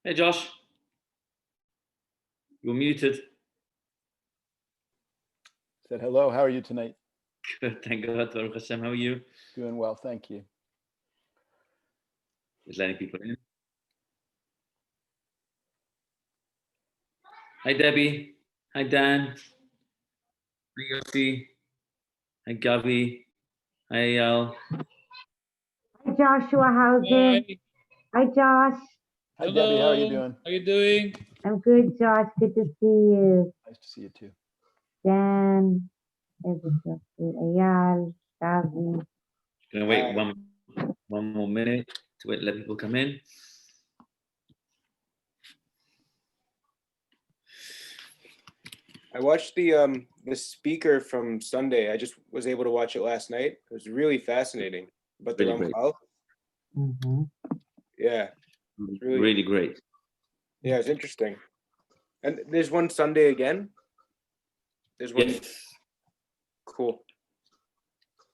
Hey, Josh. You're muted. Said hello. How are you tonight? Good, thank God. Baruch Hashem. How are you? Doing well, thank you. Just letting people in. Hi, Debbie. Hi, Dan. Hi, Yossi. Hi, Gavi. Hi, Eyal. Hi, Joshua. How's it? Hi, Josh. Hi, Debbie. How are you doing? How you doing? I'm good, Josh. Good to see you. Nice to see you too. Dan, Eyal, Gavi. Gonna wait one more minute to let people come in. I watched the speaker from Sunday. I just was able to watch it last night. It was really fascinating. But the Really Ramchal. Mm-hmm. Yeah. Really great. Yeah, it's interesting. And there's one Sunday again. There's one. Yes. Cool.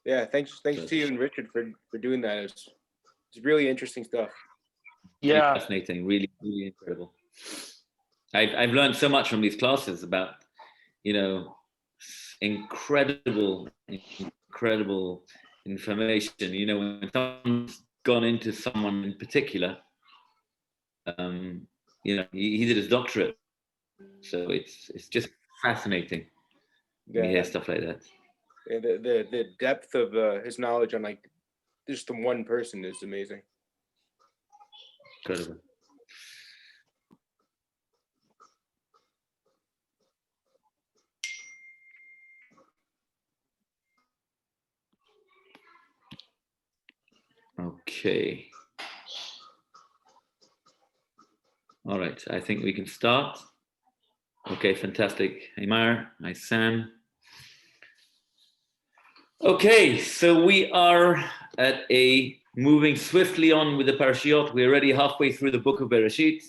Yeah, thanks to you and Richard for doing that. It's really interesting stuff. Really fascinating. Really, really incredible. I've learned so much from these classes about, incredible information. When someone's gone into someone in particular, he did his doctorate, so it's just fascinating when you hear stuff like that. Yeah, the depth of his knowledge on like just the one person is amazing. Incredible. Okay. All right, I think we can start. Okay, fantastic. Hey, Mar. Hi, Sam. Okay, so we are moving swiftly on with the parashiot. We're already halfway through the book of Bereshit.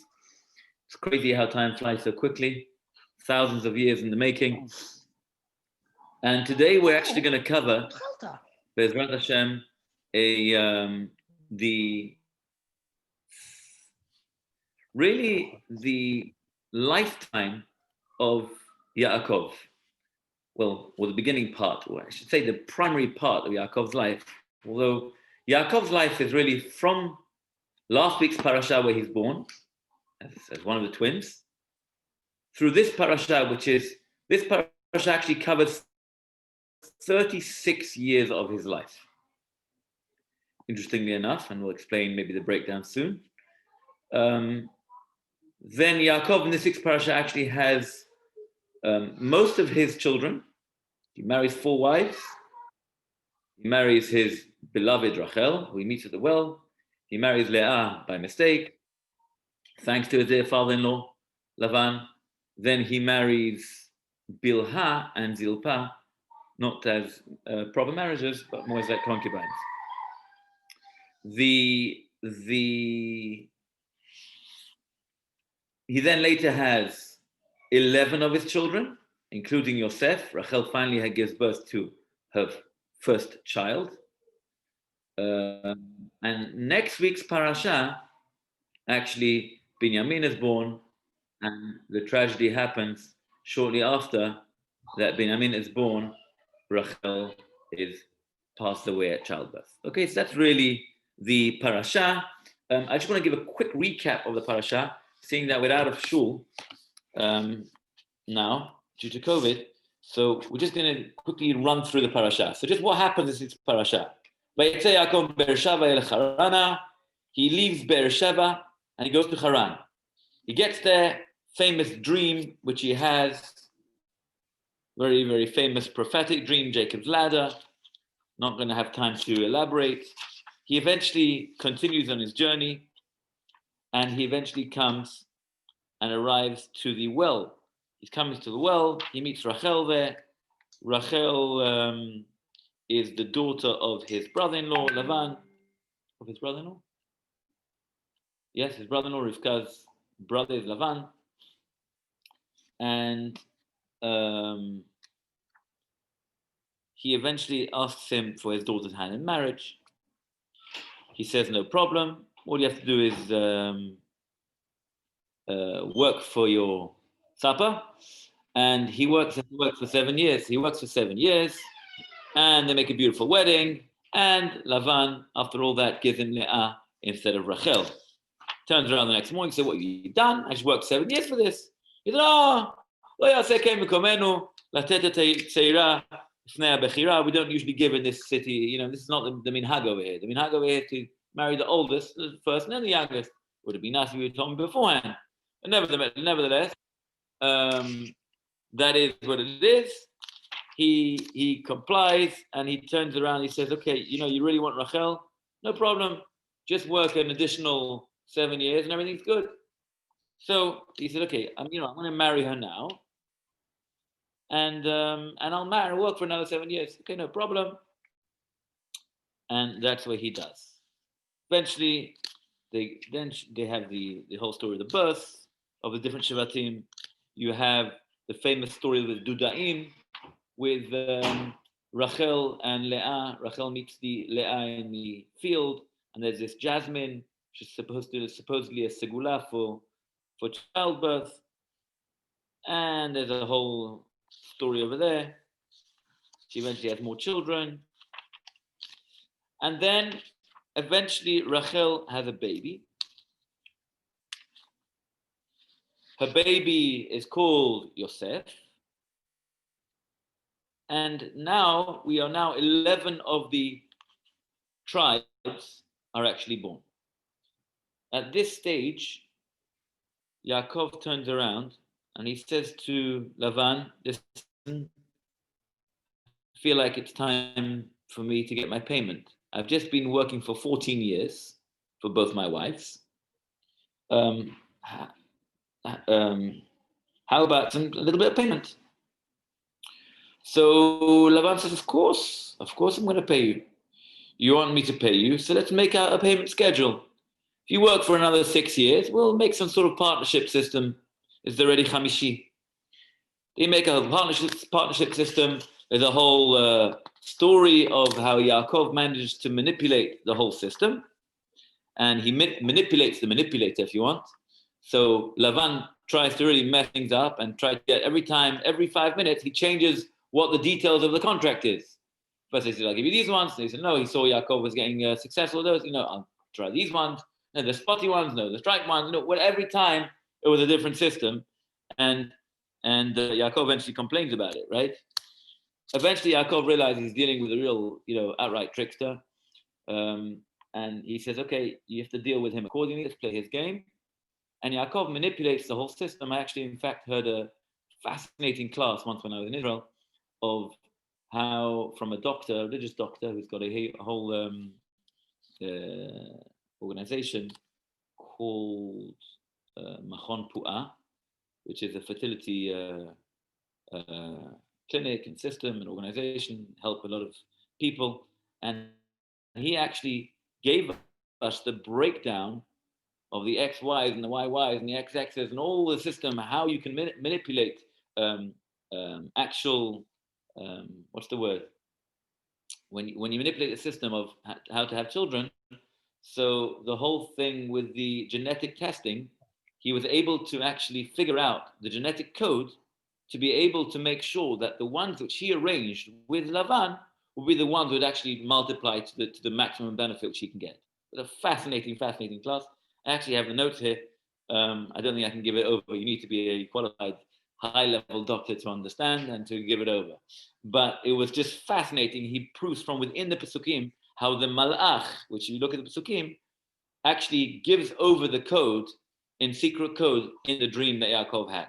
It's crazy how time flies so quickly. Thousands of years in the making. And today we're actually going to cover, Be'ezrat Hashem, the lifetime of Yaakov. Well, or the beginning part, or I should say the primary part of Yaakov's life. Although Yaakov's life is really from last week's parasha where he's born, as one of the twins, through this parasha, this parasha actually covers 36 years of his life. Interestingly enough, and we'll explain maybe the breakdown soon. Then Yaakov in the sixth parasha actually has most of his children. He marries 4 wives. He marries his beloved Rachel, who he meets at the well. He marries Leah by mistake, thanks to his dear father-in-law, Lavan. Then he marries Bilhah and Zilpah, not as proper marriages, but more as like concubines. He then later has 11 of his children, including Yosef. Rachel finally gives birth to her first child. And next week's parasha, actually, Binyamin is born, and the tragedy happens shortly after that Binyamin is born. Rachel is passed away at childbirth. Okay, so that's really the parasha. I just want to give a quick recap of the parasha, seeing that we're out of shul now due to COVID. So we're just going to quickly run through the parasha. So just what happens in this parasha. He leaves Beersheba and he goes to Haran. He gets there, famous dream which he has, very, very famous prophetic dream, Jacob's ladder. Not going to have time to elaborate. He eventually continues on his journey, and he eventually comes and arrives to the well. He's coming to the well. He meets Rachel there. Rachel is the daughter of his brother-in-law, Lavan. Of his brother-in-law? Yes, his brother-in-law, Rivka's brother is Lavan. And he eventually asks him for his daughter's hand in marriage. He says, no problem. All you have to do is work for your supper. And he works for 7 years. He works for 7 years, and they make a beautiful wedding. And Lavan, after all that, gives him Leah instead of Rachel. Turns around the next morning and says, "What have you done? I just worked 7 years for this." He said, "Oh, we don't usually give in this city. This is not the minhag over here. The minhag over here is to marry the oldest first and then the youngest. Would it be nice if you told me beforehand?" But nevertheless, that is what it is. He complies and he turns around. He says, "Okay, you really want Rachel? No problem. Just work an additional 7 years and everything's good." So he said, "Okay, I'm going to marry her now, and I'll work for another 7 years. Okay, no problem." And that's what he does. Eventually, they have the whole story of the birth of the different Shvatim. You have the famous story of the Dudaim with Rachel and Leah. Rachel meets the Leah in the field, and there's this jasmine, which is supposedly a segula for childbirth. And there's a whole story over there. She eventually has more children. And then eventually Rachel has a baby. Her baby is called Yosef. And now we are 11 of the tribes are actually born. At this stage, Yaakov turns around and he says to Lavan, "Listen, I feel like it's time for me to get my payment. I've just been working for 14 years for both my wives. How about a little bit of payment?" So Lavan says, of course I'm going to pay you. You want me to pay you, so let's make out a payment schedule. If you work for another 6 years, we'll make some sort of partnership system. It's already Chamishi. They make a partnership system. There's a whole story of how Yaakov managed to manipulate the whole system. And he manipulates the manipulator, if you want. So Lavan tries to really mess things up and try to get every 5 minutes, he changes what the details of the contract is. First they said, "I'll give you these ones." They said, "No, he saw Yaakov was getting successful with those. I'll try these ones. No, the spotty ones. No, the strike ones. Every time it was a different system. And Yaakov eventually complains about it, right? Eventually Yaakov realizes he's dealing with a real, outright trickster. And he says, "Okay, you have to deal with him accordingly. Let's play his game." And Yaakov manipulates the whole system. I actually, in fact, heard a fascinating class once when I was in Israel of how, from a religious doctor, who's got a whole organization called Machon Pu'ah, which is a fertility clinic and system and organization, help a lot of people. And he actually gave us the breakdown of the XYs and the YYs and the XXs and all the system, how you can manipulate actual, what's the word? When you manipulate the system of how to have children. So the whole thing with the genetic testing, he was able to actually figure out the genetic code to be able to make sure that the ones which he arranged with Lavan will be the ones that would actually multiply to the maximum benefit which he can get. It's a fascinating class. I actually have the notes here. I don't think I can give it over. You need to be a qualified high-level doctor to understand and to give it over. But it was just fascinating. He proves from within the Pesukim how the Malach, which you look at the Pesukim, actually gives over the code, in secret code, in the dream that Yaakov had.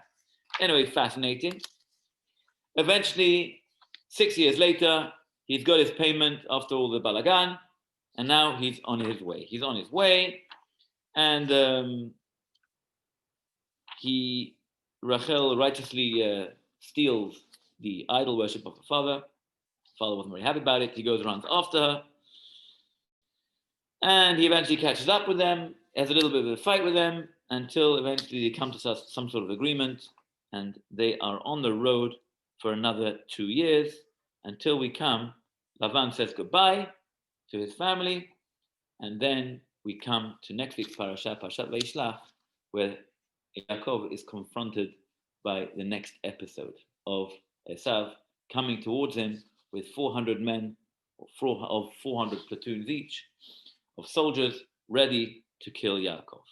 Anyway, fascinating. Eventually, 6 years later, he's got his payment after all the balagan, and now he's on his way. And Rachel righteously steals the idol worship of the father. The father wasn't very happy about it. He goes around after her. And he eventually catches up with them, has a little bit of a fight with them, until eventually they come to some sort of agreement, and they are on the road for another 2 years until Lavan says goodbye to his family, and then we come to next week's parasha, Parashat Vayishlach, where Yaakov is confronted by the next episode of Esav coming towards him with 400 men of 400 platoons each of soldiers ready to kill Yaakov.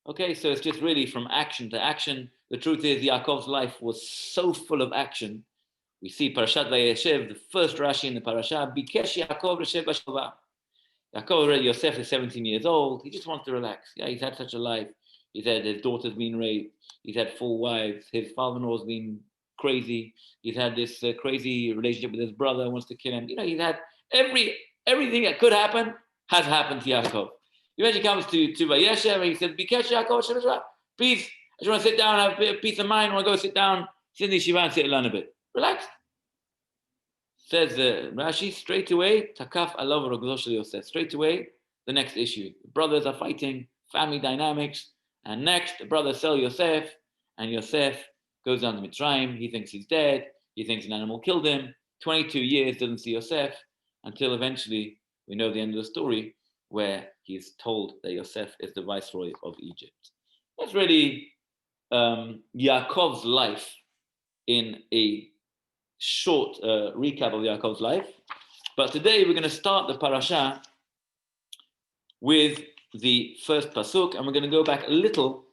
Okay, so it's just really from action to action. The truth is, Yaakov's life was so full of action. We see Parashat Vayeshev, the first Rashi in the parasha, Bikesh Yaakov Reshev B'Shalva. Yaakov already, Yosef is 17 years old. He just wants to relax. Yeah, he's had such a life. He's had his daughter's been raped. He's had 4 wives. His father-in-law's been crazy. He's had this crazy relationship with his brother, wants to kill him. You know, he's had everything that could happen has happened to Yaakov. Eventually comes to Vayeshev and he says, Bikesh Yaakov Reshev B'Shalva. Please, I just want to sit down, have a bit of peace of mind. I want to go sit down, sit in the yeshiva and sit and learn a bit. Relax. Says Rashi, straight away, Takaf alav roglo shel Yosef. Straight away, the next issue. The brothers are fighting, family dynamics, and next, the brothers sell Yosef, and Yosef goes down to Mitzrayim. He thinks he's dead. He thinks an animal killed him. 22 years doesn't see Yosef, until eventually, we know the end of the story, where he's told that Yosef is the viceroy of Egypt. That's really Yaakov's life in a short recap of Yaakov's life. But today we're going to start the parasha with the first pasuk, and we're going to go back a little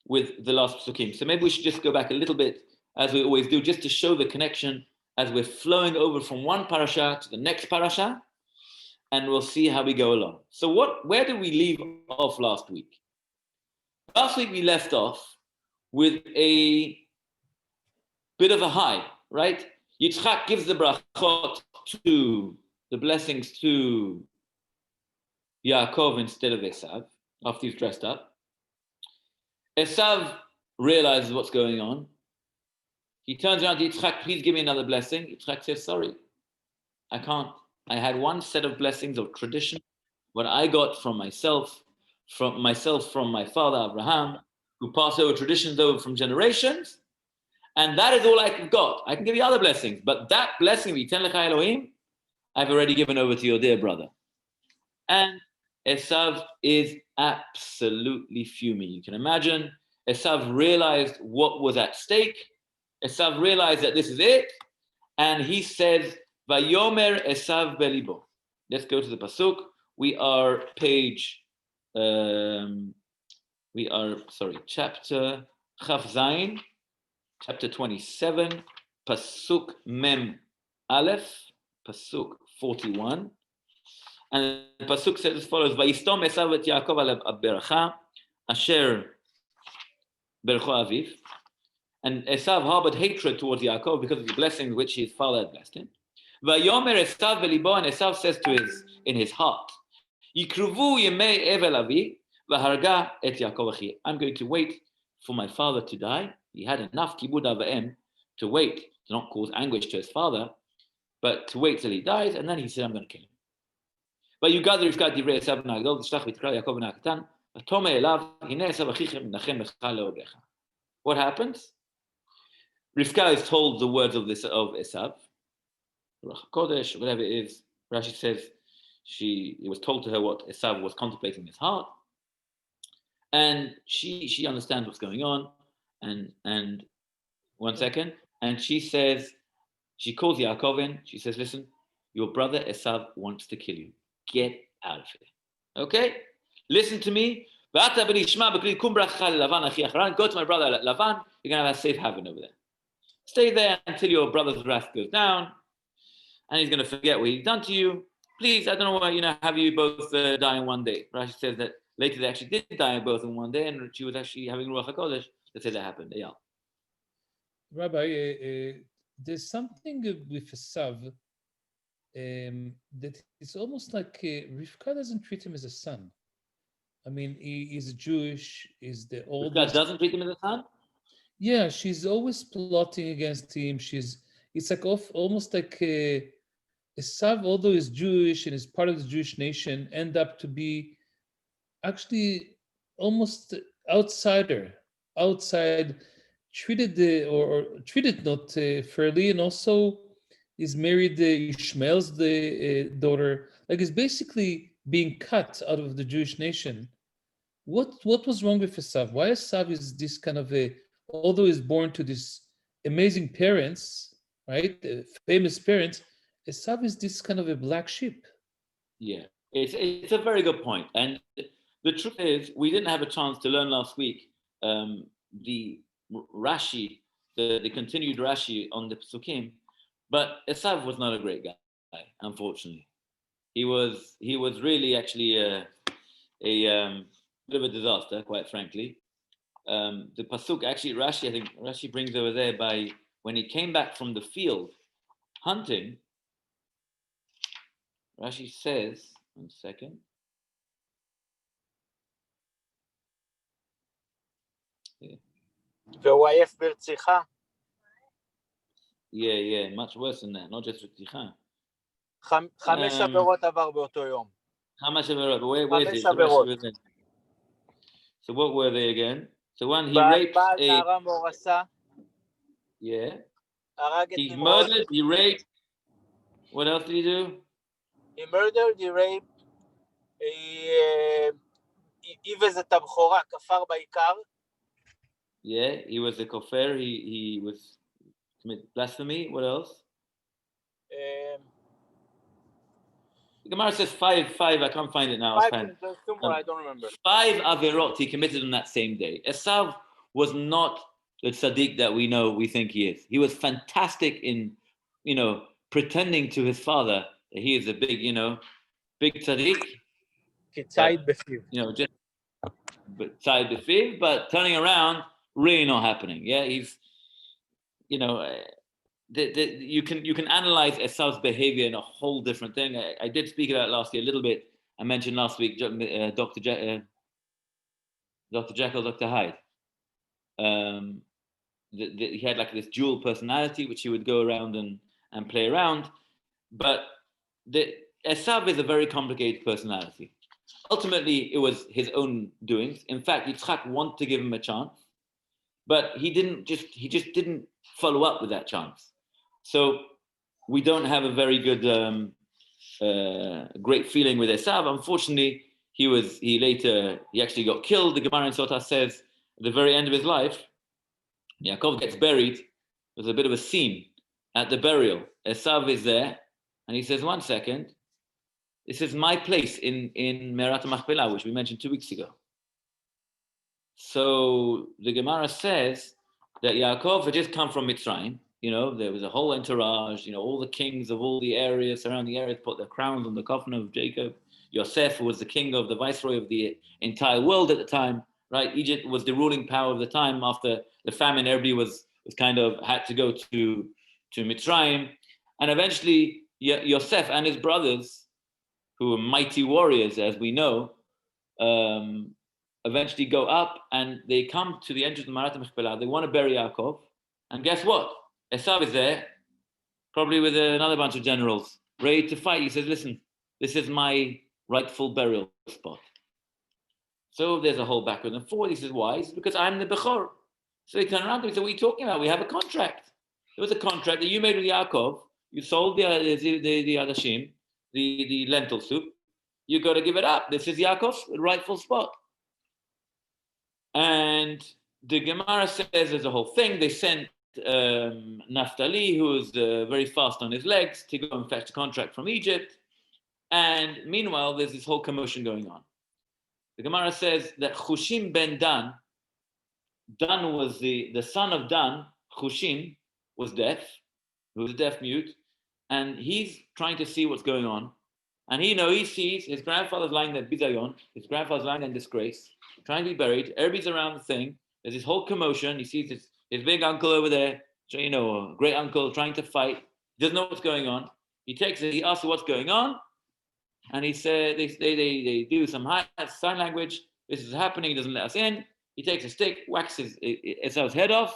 with the last pasukim. So maybe we should just go back a little bit, as we always do, just to show the connection as we're flowing over from one parasha to the next parasha, and we'll see how we go along. So where did we leave off last week? Last week we left off with a bit of a high, right? Yitzchak gives the brachot to, the blessings to Yaakov instead of Esav, after he's dressed up. Esav realizes what's going on. He turns around to Yitzchak, please give me another blessing. Yitzchak says, sorry, I can't. I had one set of blessings of tradition, what I got from myself from my father Abraham, who passed over traditions over from generations. And that is all I've got. I can give you other blessings, but that blessing, V'yiten lecha Elohim, I've already given over to your dear brother. And Esav is absolutely fuming. You can imagine, Esav realized what was at stake. Esav realized that this is it. And he says, Vayomer Esav belibo. Let's go to the pasuk. We are chapter Chaf Zayin. Chapter 27, Pasuk Mem Aleph, Pasuk 41. And the Pasuk says as follows, Vayistom Esav et Yaakov al beracha, asher bercho aviv. And Esav harbored hatred towards Yaakov because of the blessing which his father had blessed him. Vayomer Esav belibo, and Esav says in his heart, Yikruvu yemei evel avi, v'harga et Yaakov achi. I'm going to wait for my father to die. He had enough kibud avim to wait, to not cause anguish to his father, but to wait till he dies, and then he said, I'm going to kill him. But you gather Rivka divrei Esav b'nei Agdol, t'shlach v'tikra Yaakov b'nei Hakatan, v'tomei elav, hine Esav achichem menachem lecha leodecha. What happens? Rivka is told the words of Esav, Ruach HaKodesh, whatever it is. Rashi says it was told to her what Esav was contemplating in his heart, and she understands what's going on. And 1 second, and she calls Yaakov in. She says, listen, your brother Esav wants to kill you. Get out of here. Okay? Listen to me. Go to my brother Lavan. You're going to have a safe haven over there. Stay there until your brother's wrath goes down, and he's going to forget what he's done to you. Please, I don't know why, have you both die in one day. Rashi says that later they actually did die both in one day, and she was actually having Ruach HaKodesh. Let's say that happened. Yeah. Rabbi, there's something with Esav that it's almost like Rivka doesn't treat him as a son. I mean, he is Jewish. Is the oldest. Rivka doesn't treat him as a son? Yeah, she's always plotting against him. It's like almost like Esav, although he's Jewish and is part of the Jewish nation, end up to be actually almost outside, treated treated not fairly, and also is married Ishmael's daughter. Like, is basically being cut out of the Jewish nation, what was wrong with Esav? Why Esav is this kind of a, although he's born to this amazing parents, right, famous parents, Esav is this kind of a black sheep. Yeah, it's a very good point. And the truth is, we didn't have a chance to learn last week the Rashi, the continued Rashi on the Pesukim, but Esav was not a great guy, unfortunately. He was really actually a bit of a disaster, quite frankly. The pasuk actually, Rashi, I think Rashi brings over there by when he came back from the field hunting. Rashi says, 1 second. והוא עייף ברציחה. Yeah, much worse than that, not just רציחה. 5 עבירות עבר באותו יום. How much of a where is it? 5 עבירות. So what were they again? So one, he בעל raped נערה מאורסה. yeah. הרג את He נמרוד. murdered, he raped. What else did he do? He murdered, he raped. העיב את הבכורה, כפר בעיקר. Yeah, he was a kofar. He was commit blasphemy. What else? The Gemara says five. I can't find it now. There's 2 more, I don't remember. 5 averot he committed on that same day. Esav was not the tzaddik that we think he is. He was fantastic in, pretending to his father that he is a big, big tzaddik. כציד בפיו. Just tzad b'fiv, but turning around, really not happening. Yeah, he's, you can analyze Esav's behavior in a whole different thing. I did speak about it last year a little bit. I mentioned last week Dr. Jekyll, Dr. Hyde. He had like this dual personality, which he would go around and play around. But Esav is a very complicated personality. Ultimately, it was his own doings. In fact, Yitzchak wanted to give him a chance, but he just didn't follow up with that chance. So we don't have a very good, great feeling with Esav. Unfortunately, he actually got killed. The Gemara in Sotah says at the very end of his life, Yaakov gets buried. There's a bit of a scene at the burial. Esav is there, and he says, 1 second, this is my place in Me'arat HaMachpelah, which we mentioned 2 weeks ago. So the Gemara says that Yaakov had just come from Mitzrayim. There was a whole entourage, all the kings of all the areas, surrounding areas, put their crowns on the coffin of Jacob. Yosef, who was the king of the viceroy of the entire world at the time, right? Egypt was the ruling power of the time. After the famine, everybody was kind of had to go to Mitzrayim. And eventually, Yosef and his brothers, who were mighty warriors, as we know, eventually go up and they come to the entrance of Me'arat HaMachpelah. They want to bury Yaakov. And guess what? Esav is there, probably with another bunch of generals, ready to fight. He says, listen, this is my rightful burial spot. So there's a whole backward and forward. He says, why? He says, because I'm the Bechor. So they turn around to him and say, what are you talking about? We have a contract. There was a contract that you made with Yaakov. You sold the Adashim, the lentil soup. You got to give it up. This is Yaakov's rightful spot. And the Gemara says there's a whole thing. They sent Naphtali, who was very fast on his legs, to go and fetch a contract from Egypt. And meanwhile, there's this whole commotion going on. The Gemara says that Chushim ben Dan was the son of Dan. Chushim was deaf. He was a deaf mute. And he's trying to see what's going on. And he sees his grandfather's lying there, bizayon, his grandfather's lying in disgrace, trying to be buried. Everybody's around the thing. There's this whole commotion. He sees his big uncle over there, a great uncle trying to fight. He doesn't know what's going on. He asks what's going on. And he said, they do some sign language. This is happening. He doesn't let us in. He takes a stick, whacks Esau's head off.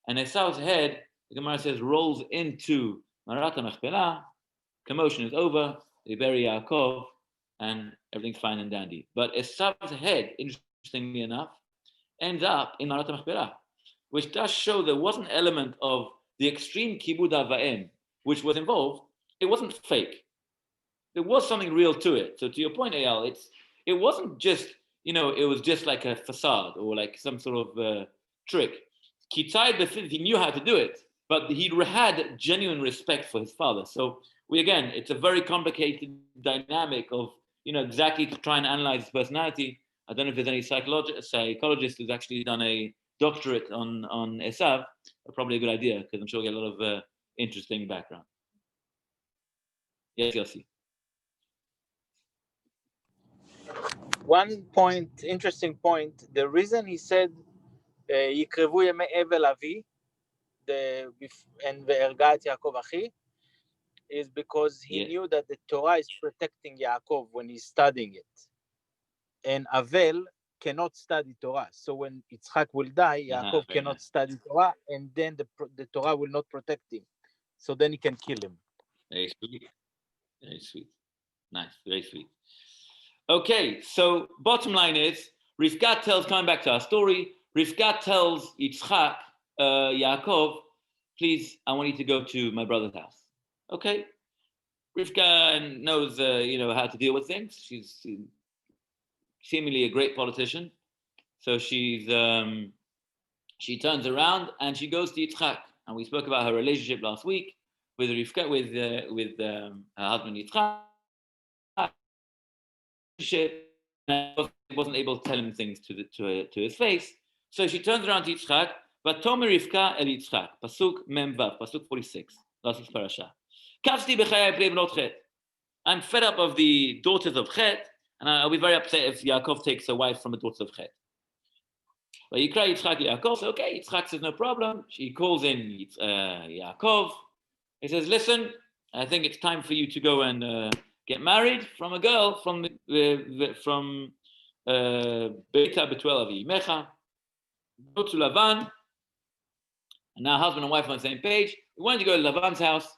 And Esau's head, the Gemara says, rolls into Me'arat HaMachpelah. Commotion is over. They bury Yaakov, and everything's fine and dandy. But Esau's head, interestingly enough, ends up in Me'arat HaMachpelah, which does show there was an element of the extreme kibud avayim, which was involved. It wasn't fake. There was something real to it. So to your point, Eyal, it wasn't just it was just like a facade or like some sort of trick. Kitzai B'Fiv, he knew how to do it, but he had genuine respect for his father. So it's a very complicated dynamic of, exactly to try and analyze his personality. I don't know if there's any psychologist who's actually done a doctorate on Esav. Probably a good idea, because I'm sure you get a lot of interesting background. Yes, Yossi. One point, interesting point, the reason he said, יקרבו ימי אבל אבי, והרגה את יעקב אחי, is because he knew that the Torah is protecting Yaakov when he's studying it. And Avel cannot study Torah. So when Yitzchak will die, Yaakov cannot study Torah, and then the Torah will not protect him. So then he can kill him. Very sweet. Very sweet. Nice. Very sweet. Okay, so bottom line is, Rivka coming back to our story, Rivka tells Yitzchak, Yaakov, please, I want you to go to my brother's house. Okay. Rivka knows, how to deal with things. She's seemingly a great politician. So she turns around and she goes to Yitzchak. And we spoke about her relationship last week with Rivka, with her husband Yitzchak. She wasn't able to tell him things to his face. So she turns around to Yitzchak. Vatomer Rivka el Yitzchak. Pasuk Mem Vav. Pasuk 46. Last week's parasha. I'm fed up of the daughters of Chet, and I'll be very upset if Yaakov takes a wife from the daughters of Chet. But Yikra Yitzchak Yaakov, so okay, Yitzchak says no problem. She calls in Yaakov. He says, listen, I think it's time for you to go and get married from a girl from Beita Betuel Avi Mecha. Go to Lavan. And now husband and wife are on the same page. We wanted to go to Lavan's house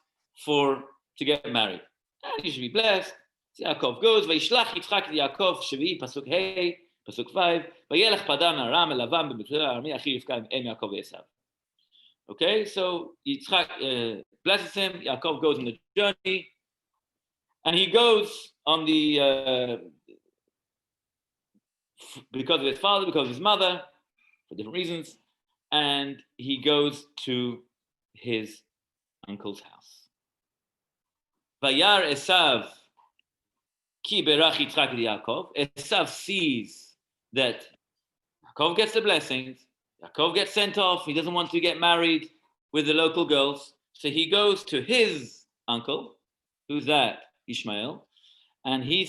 to get married. And you should be blessed. So Yaakov goes, Vayishlach Yitzchak Yaakov Shvi, Pasuk Hey, Pasuk 5, Vayelech Padan Aram Lavan Betuel Arami Achi Rivka Em Yaakov Esav. Okay, so Yitzchak blesses him. Yaakov goes on the journey, and he goes on the because of his father, because of his mother, for different reasons, and he goes to his uncle's house. Vayar Esav ki berach Yitzchak Yaakov. Esav sees that Yaakov gets the blessings. Yaakov gets sent off. He doesn't want to get married with the local girls, so he goes to his uncle, who's that? Ishmael, and he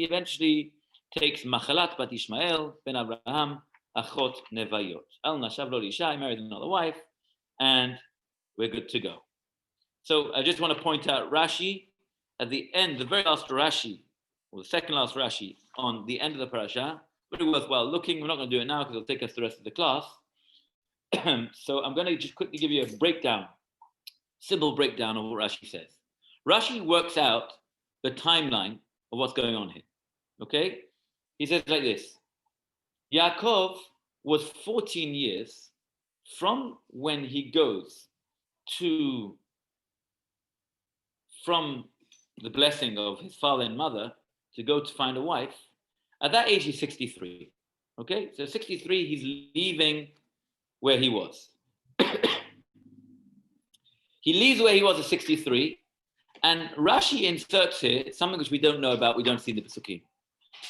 eventually takes Machalat bat Ishmael ben Abraham achot nevayot. Al nashav lo lisha, he married another wife, and we're good to go. So I just want to point out Rashi at the end, the very last Rashi, or the second last Rashi on the end of the parasha. Very worthwhile looking. We're not going to do it now because it'll take us the rest of the class. So I'm going to just quickly give you a breakdown, simple breakdown of what Rashi says. Rashi works out the timeline of what's going on here. Okay? He says like this. Yaakov was 14 years from when he goes from the blessing of his father and mother to go to find a wife. At that age, he's 63. Okay? So 63, he's leaving where he was. He leaves where he was at 63. And Rashi inserts here something which we don't know about, we don't see in the Pesukim.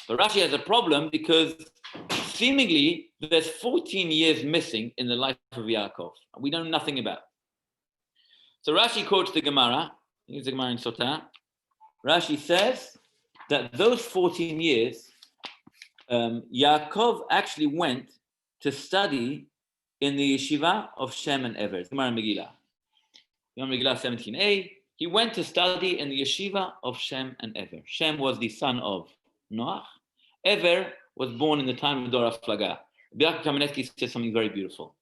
But Rashi has a problem because seemingly there's 14 years missing in the life of Yaakov. We know nothing about. So Rashi quotes the Gemara, here's the Gemara in Sotah. Rashi says that those 14 years, Yaakov actually went to study in the yeshiva of Shem and Ever. It's Gemara Megillah. Gemara Megillah 17a. He went to study in the yeshiva of Shem and Ever. Shem was the son of Noach. Ever was born in the time of Dor HaFlaga. Yaakov Kamenetsky says something very beautiful.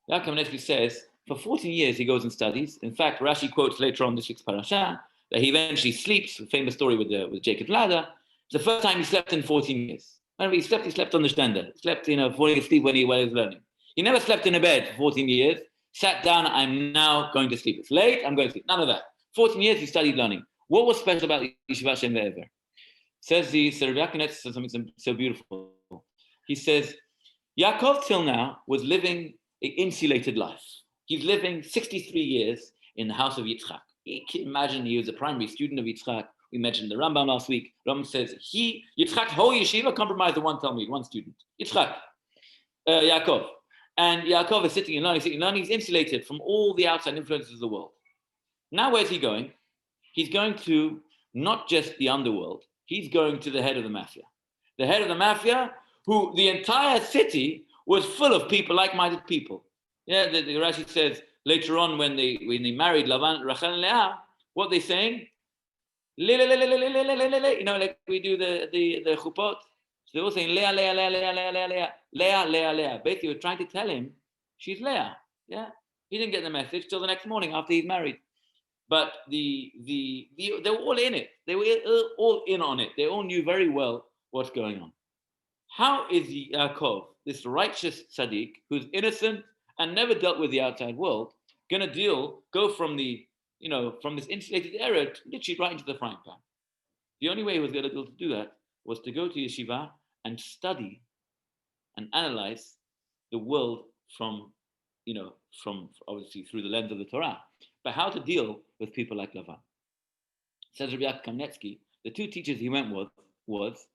Yaakov Kamenetsky says, for 14 years he goes and studies. In fact, Rashi quotes later on this week's parasha that he eventually sleeps, a famous story with Jacob's ladder. It's the first time he slept in 14 years. Whenever he slept on the stender. Slept, falling asleep when he was learning. He never slept in a bed for 14 years. Sat down, I'm now going to sleep. It's late, I'm going to sleep. None of that. 14 years he studied learning. What was special about Yeshiva Shem Ve'ever? Says the Rabbi Yaakov says something so beautiful. He says, Yaakov till now was living an insulated life. He's living 63 years in the house of Yitzchak. You can imagine he was a primary student of Yitzchak. We mentioned the Rambam last week. Rambam says Yitzchak whole yeshiva compromised the one Talmud, one student. Yitzchak, Yaakov. And Yaakov is sitting and learning. He's insulated from all the outside influences of the world. Now where's he going? He's going to not just the underworld. He's going to the head of the mafia. The head of the mafia, who the entire city was full of people, like-minded people. Yeah, the Rashi says later on when they married Lavan, Rachel and Leah, what they saying? You know, like we do the chupot. So they're all saying Leah, Leah, Leah, Leah, Leah, Leah, Leah, Leah, Leah, Leah. Basically, we're trying to tell him she's Leah. Yeah, he didn't get the message till the next morning after he's married. But they were all in it. They were all in on it. They all knew very well what's going on. How is Yaakov, this righteous tzaddik, who's innocent and never dealt with the outside world, going to go from from this insulated area literally right into the frying pan? The only way he was going to be able to do that was to go to yeshiva and study and analyze the world from obviously through the lens of the Torah, but how to deal with people like Lavan. Says Rabbi Yaakov Kamnetsky, the two teachers he went with was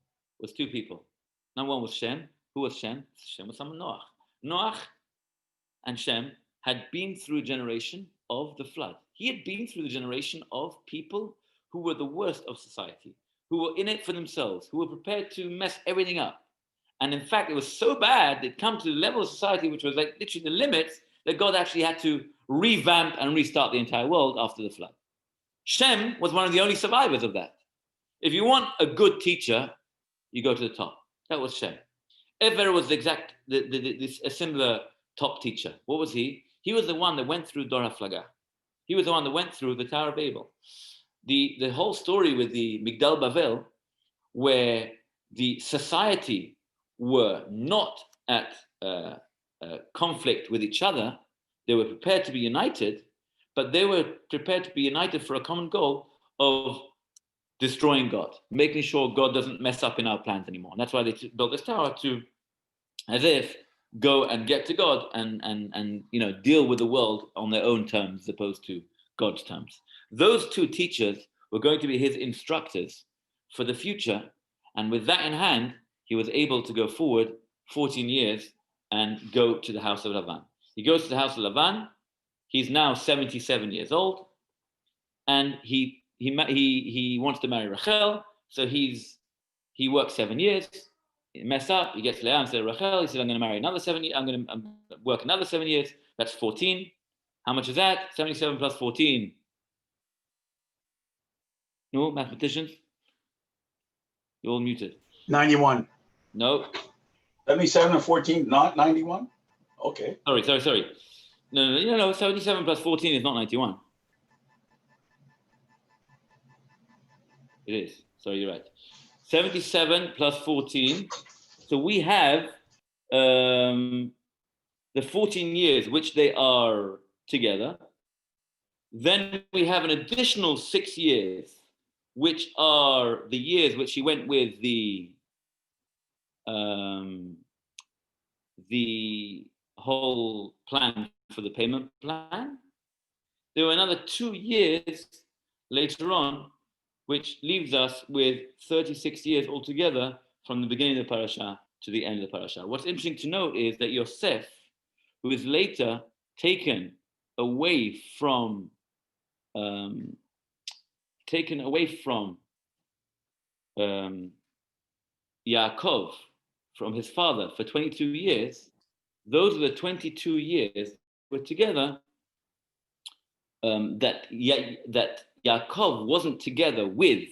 two people. Number one was Shem. Who was Shem? Shem was someone Noach. Noach and Shem had been through a generation of the flood. He had been through the generation of people who were the worst of society, who were in it for themselves, who were prepared to mess everything up. And in fact, it was so bad that it come to the level of society which was like literally the limits that God actually had to revamp and restart the entire world after the flood. Shem was one of the only survivors of that. If you want a good teacher, you go to the top. That was Shem. Ever was a similar top teacher. What was he? He was the one that went through Dor HaFlaga. He was the one that went through the Tower of Babel. The whole story with the Migdal Bavel, where the society were not at conflict with each other, they were prepared to be united, but they were prepared to be united for a common goal of destroying God, making sure God doesn't mess up in our plans anymore. And that's why they built this tower to, as if, go and get to God and deal with the world on their own terms as opposed to God's terms. Those two teachers were going to be his instructors for the future, and with that in hand, he was able to go forward 14 years and go to the house of Lavan. He goes to the house of Lavan. He's now 77 years old, and he wants to marry Rachel. So he works 7 years. He mess up. He gets Leah instead of Rachel. He says, "I'm going to marry another 7 years. I'm going to work another 7 years." That's 14. How much is that? 77 plus 14. No mathematicians. You're all muted. 91. No. 77 and 14, not 91? Okay. Sorry. No. 77 plus 14 is not 91. It is. Sorry, you're right. 77 plus 14. So we have the 14 years which they are together. Then we have an additional 6 years, which are the years which he went with the whole plan for the payment plan. There were another 2 years later on, which leaves us with 36 years altogether from the beginning of the parasha to the end of the parasha. What's interesting to note is that Yosef, who is later taken away from Yaakov, from his father for 22 years, those are the 22 years were together that Yaakov wasn't together with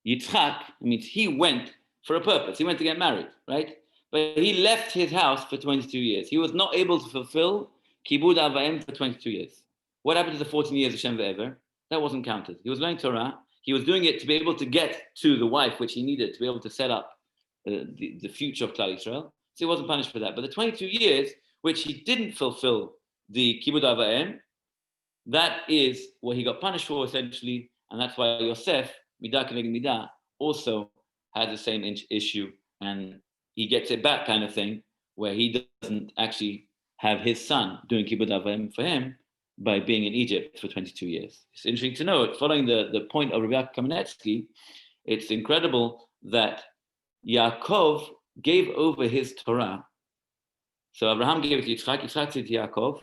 Yitzchak. It means he went for a purpose. He went to get married, right? But he left his house for 22 years. He was not able to fulfill Kibud Avayim for 22 years. What happened to the 14 years of Shem Ve'ever? That wasn't counted. He was learning Torah. He was doing it to be able to get to the wife which he needed to be able to set up the future of Klal Yisrael. So he wasn't punished for that. But the 22 years which he didn't fulfill the Kibud Avayim, that is what he got punished for essentially, and that's why Yosef, Midah Keneged Midah, also has the same issue, and he gets it back kind of thing, where he doesn't actually have his son doing kibbud avim for him by being in Egypt for 22 years. It's interesting to note, following the point of Rabbi Kamenetsky, it's incredible that Yaakov gave over his Torah. So Abraham gave it to Yitzchak, Yitzchak gave it to Yaakov.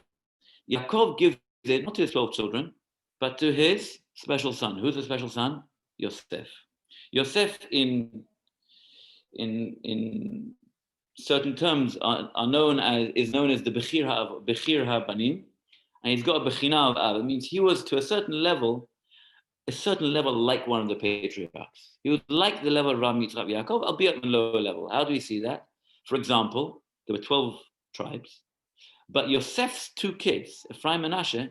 Yaakov gives it not to his 12 children, but to his special son. Who's the special son? Yosef. Yosef in certain terms is known as the Bechir HaBanim, and he's got a Bechina of Av. It means he was to a certain level like one of the patriarchs. He was like the level of Ram Yitzchak Yaakov, albeit on a lower level. How do we see that? For example, there were 12 tribes, but Yosef's two kids, Ephraim and Manasseh,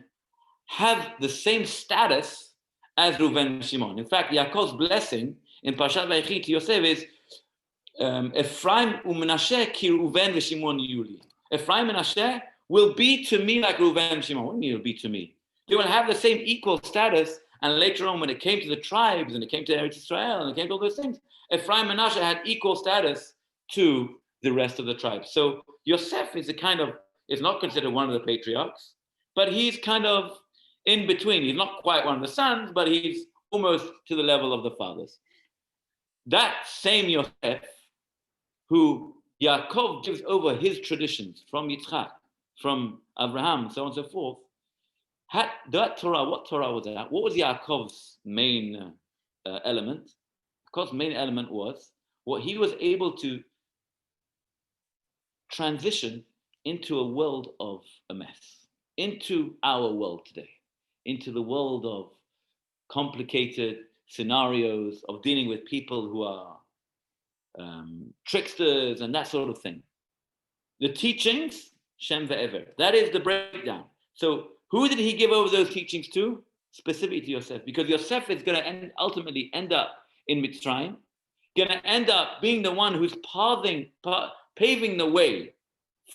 have the same status as Reuven and Shimon. In fact, Yaakov's blessing in Parashat Vayechi to Yosef is Ephraim u'Menashe ki Reuven v'Shimon yuli. Ephraim and Manasseh will be to me like Reuven and Shimon. What do you mean will be to me? They will have the same equal status. And later on, when it came to the tribes and it came to Eretz Israel and it came to all those things, Ephraim and Manasseh had equal status to the rest of the tribes. So Yosef is not considered one of the patriarchs, but he's kind of in between. He's not quite one of the sons, but he's almost to the level of the fathers. That same Yosef, who Yaakov gives over his traditions from Yitzchak, from Abraham, so on and so forth, that Torah, what Torah was that? What was Yaakov's main element? Yaakov's main element was what he was able to transition into a world of a mess, into our world today, into the world of complicated scenarios, of dealing with people who are tricksters and that sort of thing. The teachings, Shem ve'ever, that is the breakdown. So who did he give over those teachings to? Specifically to Yosef, because Yosef is going to ultimately end up in Mitzrayim, going to end up being the one who's paving the way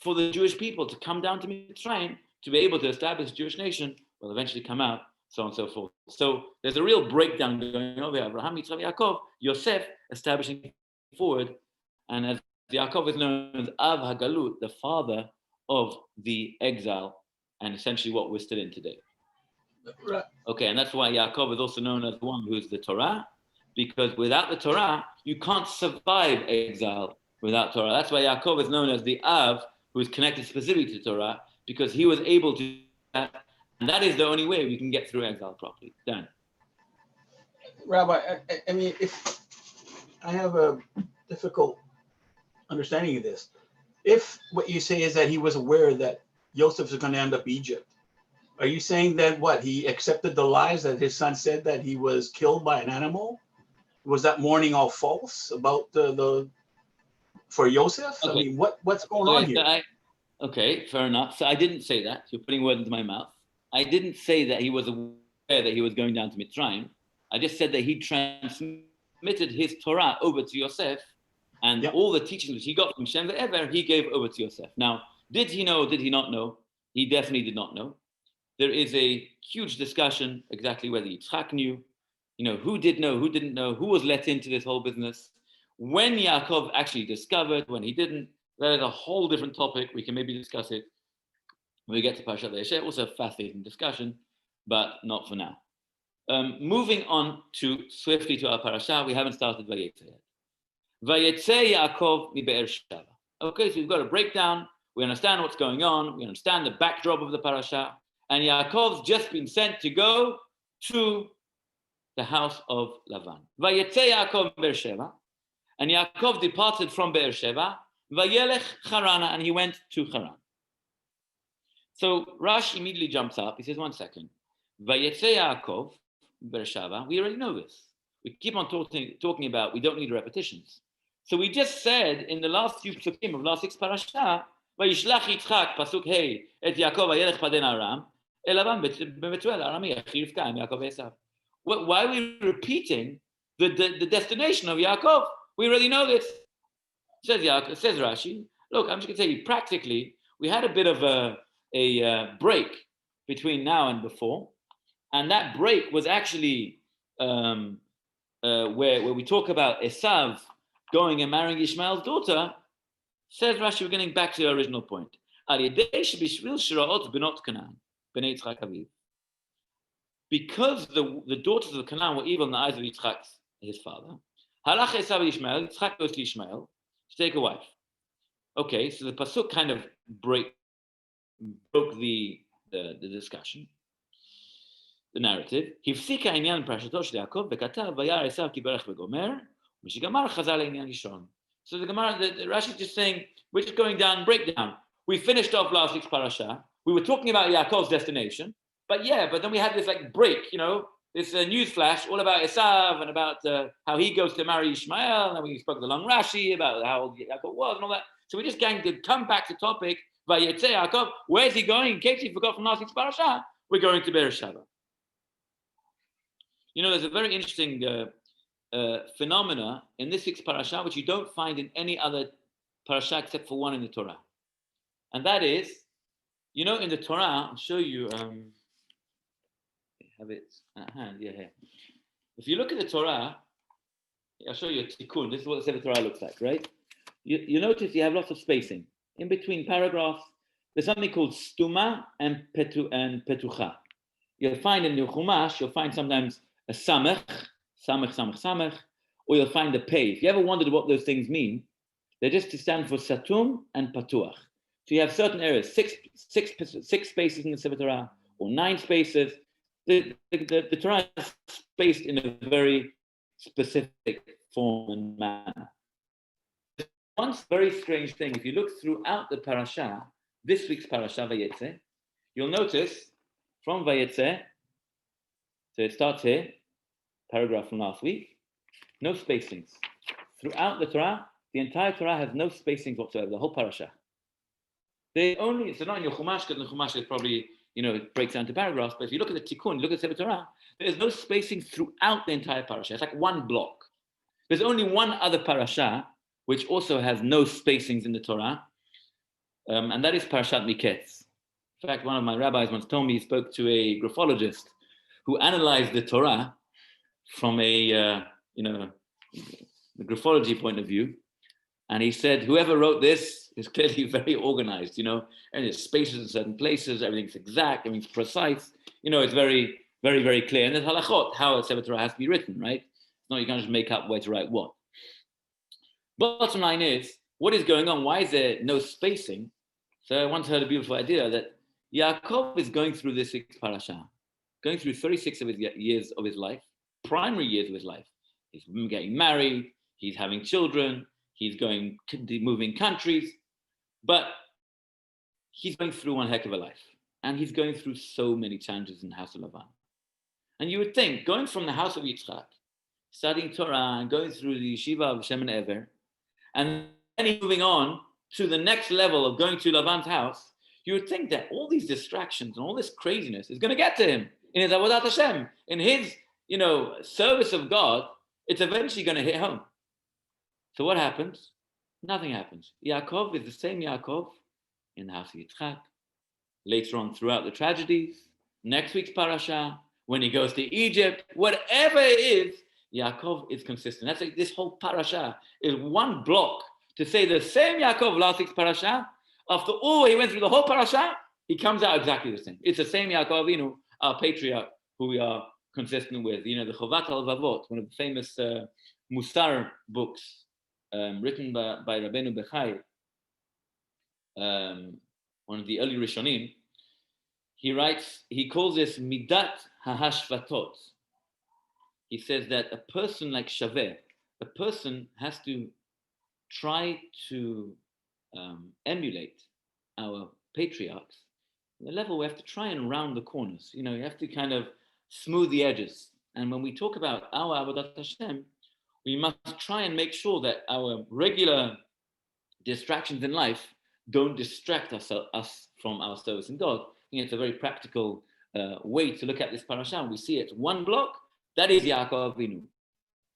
for the Jewish people to come down to Mitzrayim, to be able to establish a Jewish nation, will eventually come out, so on and so forth. So there's a real breakdown going over here. Abraham, Yitzchak, Yaakov, Yosef establishing forward, and as Yaakov is known as Av HaGalut, the father of the exile, and essentially what we're still in today. Right. Okay, and that's why Yaakov is also known as the one who's the Torah, because without the Torah, you can't survive exile without Torah. That's why Yaakov is known as the Av, who is connected specifically to Torah, because he was able to do that, and that is the only way we can get through exile properly. Dan. Rabbi, I mean, if I have a difficult understanding of this, if what you say is that he was aware that Joseph is going to end up Egypt, are you saying that he accepted the lies that his son said that he was killed by an animal? Was that mourning all false about for Joseph? Okay. I mean, what's going on here? Okay, fair enough. So I didn't say that. You're putting words into my mouth. I didn't say that he was aware that he was going down to Mitzrayim. I just said that he transmitted his Torah over to Yosef, and all the teachings which he got from Shem ve'ever, he gave over to Yosef. Now, did he know? Did he not know? He definitely did not know. There is a huge discussion exactly whether Yitzchak knew, who did know, who didn't know, who was let into this whole business. When Yaakov actually discovered, when he didn't, that is a whole different topic. We can maybe discuss it when we get to Parashat Vayeshev. Also a fascinating discussion, but not for now. Moving on swiftly to our parasha, we haven't started Vayetze yet. Vayetze Yaakov mi Bereshit. Okay, so we've got a breakdown. We understand what's going on. We understand the backdrop of the parasha. And Yaakov's just been sent to go to the house of Lavan. Vayetze Yaakov Beersheba. And Yaakov departed from Beersheba. Vayelech Harana, and he went to Haran. So Rashi immediately jumps up. He says, 1 second. Vayetze Yaakov Beersheba. We already know this. We keep on talking about, we don't need repetitions. So we just said in the last few psukim of last 6 parasha, Vayishlach Yitzchak, pasuk hey, et Yaakov vayelech paden Aram, elavan bebetuel Arami, Yaakov Esav. Why are we repeating the destination of Yaakov? We already know this. Says Rashi. Look, I'm just going to tell you, practically, we had a bit of a break between now and before, and that break was actually where we talk about Esav going and marrying Ishmael's daughter, says Rashi, we're getting back to the original point. Because the daughters of Canaan were evil in the eyes of Yitzchak, his father, Halach Esav Ishmael, Yitzchak goes to Ishmael to take a wife. Okay, so the pasuk kind of broke the discussion, the narrative. Hifsika inyan parashato shel Yaakov v'katav vayar Esav ki berech v'gomer v'shigamar chazal inyan Yishon. So the Gemara, the Rashi is just saying, we're just going down, breakdown. We finished off last week's parasha. We were talking about Yaakov's destination, but then we had this like break, this news flash all about Esav and about how he goes to marry Ishmael, and then we spoke the long Rashi about how old Yaakov was and all that. So we're just going to come back to topic. Vayetze Yaakov, where's he going? In case you forgot from last week's parasha, we're going to Bereshit. There's a very interesting phenomena in this week's parasha which you don't find in any other parasha except for one in the Torah, and that is, in the Torah, I'll show you. Have it at hand, here. If you look at the Torah, I'll show you a tikkun. This is what the Sefer Torah looks like, right? You notice you have lots of spacing in between paragraphs. There's something called stuma and petucha. You'll find in the Chumash, you'll find sometimes a samech, or you'll find a pei. If you ever wondered what those things mean, they're just to stand for satum and patuach. So you have certain areas, six spaces in the Sefer Torah, or 9 spaces. The Torah is spaced in a very specific form and manner. One very strange thing, if you look throughout the parasha, this week's parasha, Vayetze, you'll notice from Vayetze, so it starts here, paragraph from last week, no spacings. Throughout the Torah, the entire Torah has no spacings whatsoever, the whole parasha. It's not in your Chumash, because in the Chumash it probably, it breaks down to paragraphs, but if you look at the Tikkun, look at the Sefer Torah, there's no spacing throughout the entire parasha. It's like one block. There's only one other parasha, which also has no spacings in the Torah, and that is Parashat Miketz. In fact, one of my rabbis once told me he spoke to a graphologist who analyzed the Torah from a, the graphology point of view, and he said, whoever wrote this is clearly very organized, and there's spaces in certain places, everything's exact, everything's precise, it's very, very, very clear. And there's halachot, how a Sefer Torah has to be written, right? It's not you can't just make up where to write what. Bottom line is, what is going on? Why is there no spacing? So I once heard a beautiful idea that Yaakov is going through this week's parasha, going through 36 of his years of his life, primary years of his life. He's getting married, he's having children, he's moving countries, but he's going through one heck of a life. And he's going through so many challenges in the house of Lavan. And you would think, going from the house of Yitzchak, studying Torah and going through the yeshiva of Shem and Ever, and then moving on to the next level of going to Lavan's house, you would think that all these distractions and all this craziness is going to get to him in his avodat Hashem, in his, service of God. It's eventually going to hit home. So what happens? Nothing happens. Yaakov is the same Yaakov in the house of Yitzchak. Later on, throughout the tragedies, next week's parasha, when he goes to Egypt, whatever it is, Yaakov is consistent. That's like this whole parasha is one block to say the same Yaakov last week's parasha. After all, he went through the whole parasha, he comes out exactly the same. It's the same Yaakov Avinu, our patriarch, who we are consistent with. The Chovat al-Vavot, one of the famous Musar books written by Rabbeinu Bechai, one of the early Rishonim. He calls this Midat HaHashvatot. He says that a person like Shaveh, a person has to try to emulate our patriarchs. The level we have to try and round the corners. You have to kind of smooth the edges. And when we talk about our Avodat Hashem, we must try and make sure that our regular distractions in life don't distract us from our service in God. I think it's a very practical way to look at this parasha. We see it one block. That is Yaakov Avinu.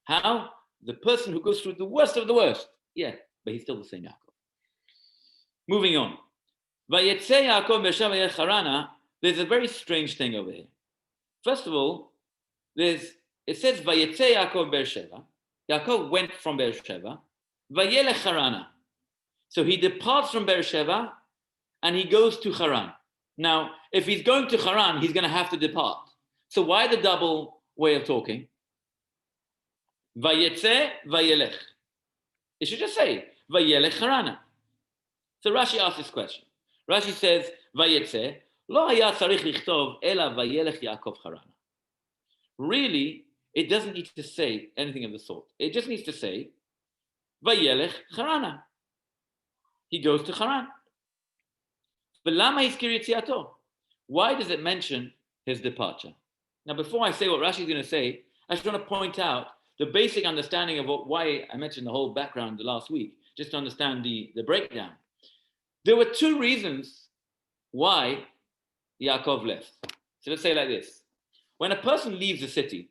How? The person who goes through the worst of the worst. Yeah, but he's still the same Yaakov. Moving on. Vayetze Yaakov Beersheva Harana. There's a very strange thing over here. First of all, it says Vayetze Yaakov Beersheva. Yaakov went from Beersheva. Vayelech Harana. So he departs from Beersheba and he goes to Haran. Now, if he's going to Haran, he's going to have to depart. So why the double way of talking? Vayetze, vayelech. It should just say, vayelech Harana. So Rashi asks this question. Rashi says, vayetze, lo haya tzarich lichtov ela vayelech Yaakov Harana. Really, it doesn't need to say anything of the sort. It just needs to say, vayelech Harana. He goes to Haran. But lama izkir yetziato? Why does it mention his departure? Now, before I say what Rashi is going to say, I just want to point out the basic understanding of why I mentioned the whole background the last week, just to understand the breakdown. There were two reasons why Yaakov left. So let's say it like this. When a person leaves a city,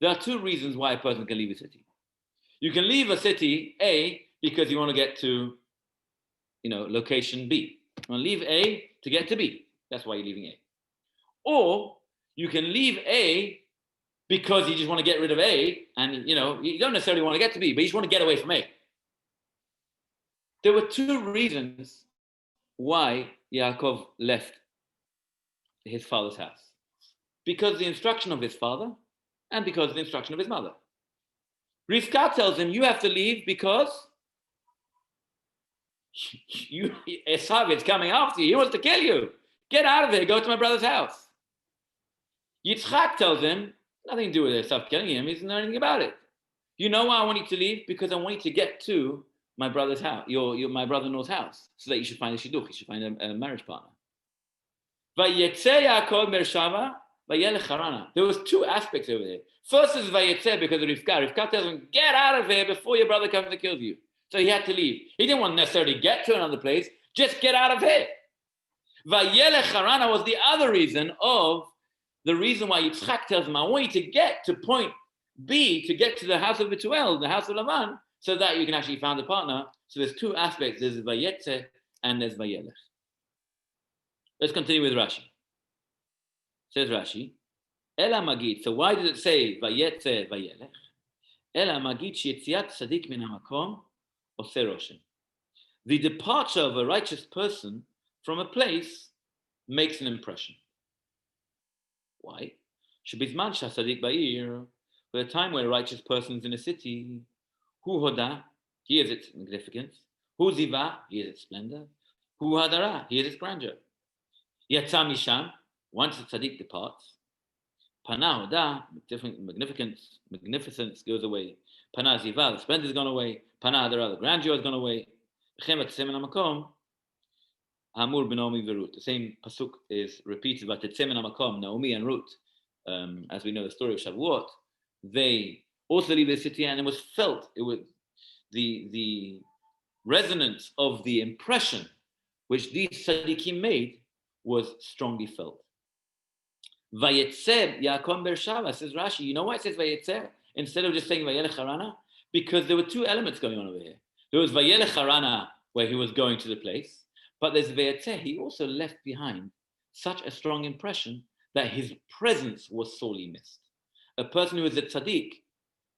there are two reasons why a person can leave a city. You can leave a city, A, because you want to get to, location B. You want to leave A to get to B. That's why you're leaving A. Or you can leave A because you just want to get rid of A, and you don't necessarily want to get to B, but you just want to get away from A. There were two reasons why Yaakov left his father's house. Because of the instruction of his father and because of the instruction of his mother. Rivka tells him, you have to leave because Esav is coming after you. He wants to kill you. Get out of here. Go to my brother's house. Yitzchak tells him, nothing to do with Esav killing him. He doesn't know anything about it. You know why I want you to leave? Because I want you to get to my brother's house, my brother-in-law's house, so that you should find a shidduch. You should find a marriage partner. Vayetze Yaakov Beersheva, vayelech Harana. There was two aspects over here. First is Vayetze because of Rivka. Rivka tells him, get out of here before your brother comes and kills you. So he had to leave. He didn't want to necessarily get to another place, just get out of here. Vayelech Harana was the other reason why Yitzchak tells him, I want you to get to point B, to get to the house of Betuel, the house of Lavan, so that you can actually find a partner. So there's two aspects. There's Vayetze and there's Vayelech. Let's continue with Rashi. Says Rashi, Ela Magid. So why did it say Vayetze Vayelech? Ela Magid Yetziat Sadik Min HaMakom Oseh Roshem. The departure of a righteous person from a place makes an impression. Why? Shebizman Shasadik Ba'ir, for the time where a righteous person is in a city, Hu Hoda, he is its significance. Hu Ziva, he is its splendor. Hu Hadara, he is its grandeur. Yatza Misham, once the tzaddik departs, Pana Hoda, magnificence goes away. Pana Ziva, the splendor has gone away. Pana Hadara, the grandeur has gone away. The same pasuk is repeated by Tetzemen HaMakom, Naomi and Ruth. As we know the story of Shavuot, they also leave the city, and it was felt. It was the resonance of the impression which these tzaddikim made was strongly felt. Vayetze Yaakov Beersheva, says Rashi. You know why it says Vayetze instead of just saying Vayelech Harana? Because there were two elements going on over here. There was Vayelech Harana, where he was going to the place, but there's Vayetze. He also left behind such a strong impression that his presence was sorely missed. A person who is a tzaddik,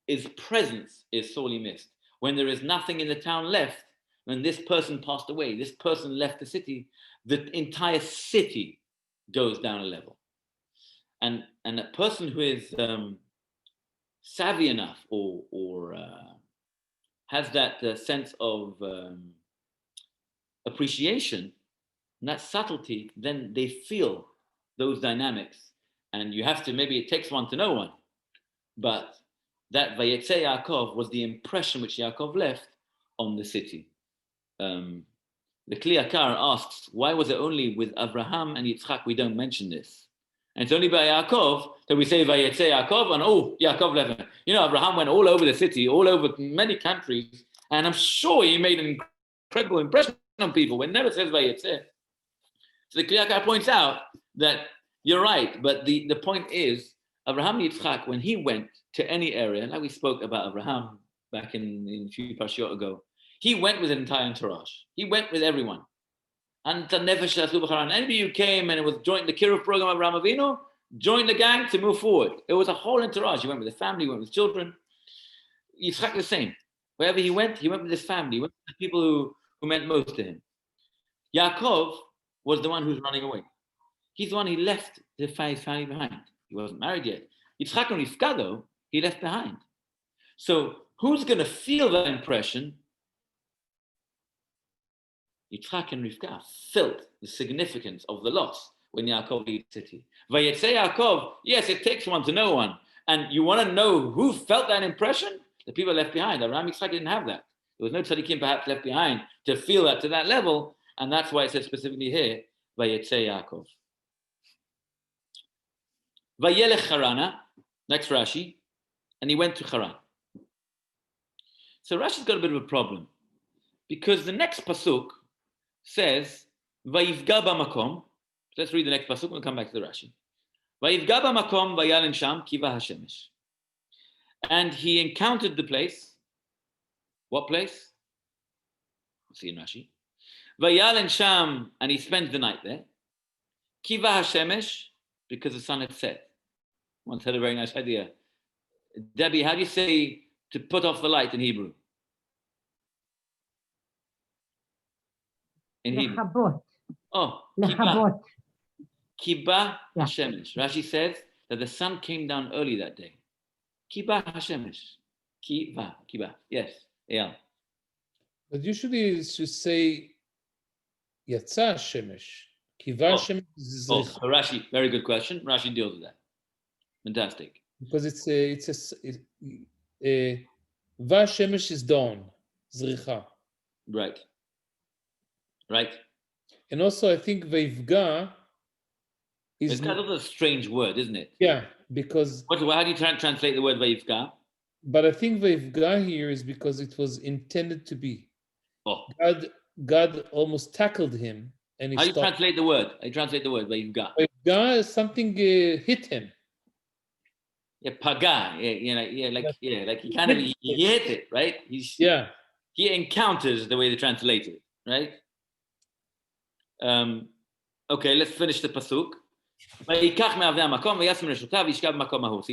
his presence is sorely missed. When there is nothing in the town left, when this person passed away, this person left the city, the entire city goes down a level. And a person who is savvy enough or has that sense of appreciation and that subtlety, then they feel those dynamics. And you have to, maybe it takes one to know one, but that Vayetze Yaakov was the impression which Yaakov left on the city. The Kli Yakar asks, why was it only with Abraham and Yitzchak we don't mention this? And it's only by Yaakov that we say Vayetze Yaakov, and Yaakov left. Abraham went all over the city, all over many countries, and I'm sure he made an incredible impression on people. It never says Vayetze. So the Kli Yakar points out that you're right, but the point is, Abraham Yitzchak, when he went to any area, like we spoke about Abraham back in a few parashiyot ago, he went with an entire entourage. He went with everyone. And anybody who came and it was joined the Kiruv program of Abraham Avinu, joined the gang to move forward. It was a whole entourage. He went with the family, he went with children. Yitzchak the same. Wherever he went with his family. He went with the people who meant most to him. Yaakov was the one who was running away. He's the one who left his family behind. He wasn't married yet. Yitzchak and Rivka, though, he left behind. So who's going to feel that impression? Yitzchak and Rivka felt the significance of the loss when Yaakov leaves the city. Vayetze Yaakov, yes, it takes one to know one. And you want to know who felt that impression? The people left behind. Abraham Yitzchak didn't have that. There was no tzaddikim perhaps left behind to feel that to that level. And that's why it says specifically here, Vayetze Yaakov. Vayelech Harana, next Rashi, and he went to Haran. So Rashi's got a bit of a problem because the next pasuk says, Vayivga b'makom. Let's read the next pasuk. We'll come back to the Rashi. Vayivga b'makom vayalen sham kiva hashemesh. And he encountered the place. What place? We'll see in Rashi. Vayalen sham, and he spends the night there. Kiva hashemesh, because the sun had set. Once had a very nice idea. Debbie, how do you say to put off the light in Hebrew? In Hebrew. Lechabot. Oh, Lechabot. Kiba Yeah. Hashemesh. Rashi says that the sun came down early that day. Kiba Hashemesh. Kiba. Yes, yeah. But usually it should say Yatsa Shemesh. Kiva Oh. Shemesh is Oh, Zricha. so Rashi, very good question. Rashi deals with that. Fantastic. Because Va Shemesh is dawn, Zricha. Right. And also I think Veivga is It's kind of a strange word, isn't it? yeah, because How do you translate the word Vayivka? but I think Veivga here is because it was intended to be. Oh, God almost tackled him and he how do you stopped. translate the word? I translate the word Vayivka. Veivga is something hit him. Yeah, paga. Like he kind of he hit it, right? Yeah. He encounters the way they translate it, right? Okay, let's finish the pasuk. So he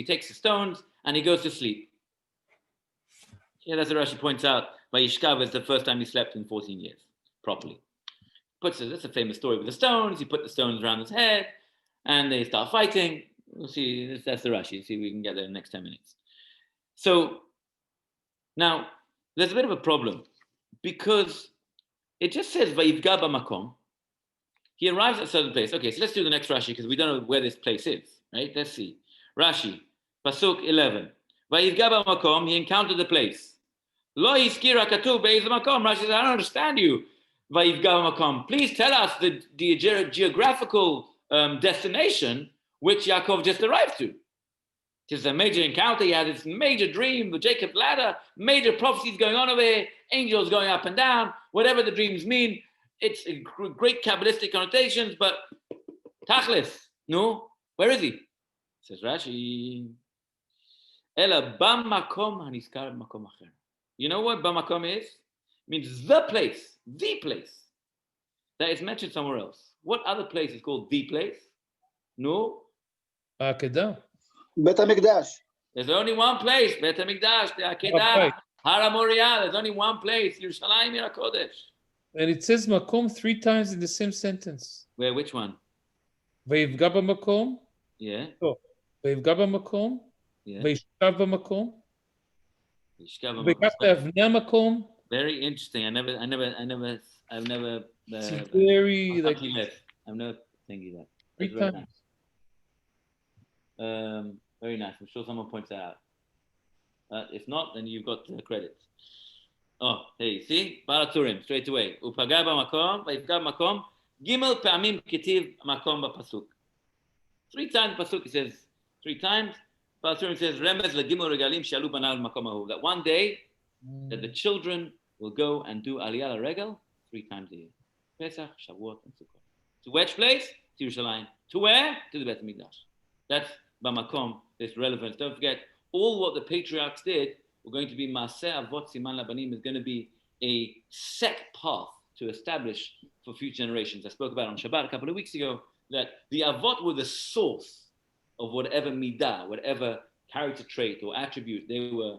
takes the stones and he goes to sleep. Yeah, that's what Rashi points out. Vayishkav is the first time he slept in 14 years properly. That's a famous story with the stones. He put the stones around his head and they start fighting. We'll see, that's the Rashi. See if we can get there in the next 10 minutes. So now there's a bit of a problem because it just says Vayivga b'makom. He arrives at a certain place. Okay, so let's do the next Rashi because we don't know where this place is, right? Let's see. Rashi, pasuk 11. Vayivga b'makom, he encountered the place. Lo hiskira katuv be'ez makom. Rashi says, I don't understand you. Vayivga b'makom. Please tell us the geographical destination which Yaakov just arrived to. It's a major encounter. He had this major dream, the Jacob ladder, major prophecies going on over here, angels going up and down, whatever the dreams mean. It's great Kabbalistic connotations, but Tachlis, no, where is he? Says Rashi. Ela bamakom haniskar makom acher. You know what bamakom is? It means the place that is mentioned somewhere else. What other place is called the place? No. Akedah. Bet HaMikdash. There's only one place, Bet HaMikdash, the Akedah, Right. Har HaMoriah. There's only one place, Yerushalayim Ir HaKodesh. And it says makom 3 times in the same sentence. Where? Which one? Veivga b'makom. Yeah. Veivga b'makom. Yeah. Veishkav b'makom. Yishkav Veikach le'avnei makom. Very interesting. I've never. It's very like I'm not thinking that. 3 That's very times. nice. Very nice. I'm sure someone points that out. If not, then you've got credit. Oh, hey, see? Baraturim, straight away. Upaga b'makom, vayivga b'makom, gimel pa'amim ketiv makom b'pasuk. 3 times pasuk, it says 3 times. Baraturim says, remez legimel regalim shalu banav makom ahu. That one day, that the children will go and do aliyah regel 3 times a year. Pesach, Shavuot, and Sukkot. To which place? To Yerushalayim. To where? To the Bet HaMikdash. That's b'makom, this relevance. Don't forget, all what the patriarchs did were going to be Maaseh Avot Siman Labanim, is going to be a set path to establish for future generations. I spoke about on Shabbat a couple of weeks ago that the Avot were the source of whatever midah, whatever character trait or attribute they were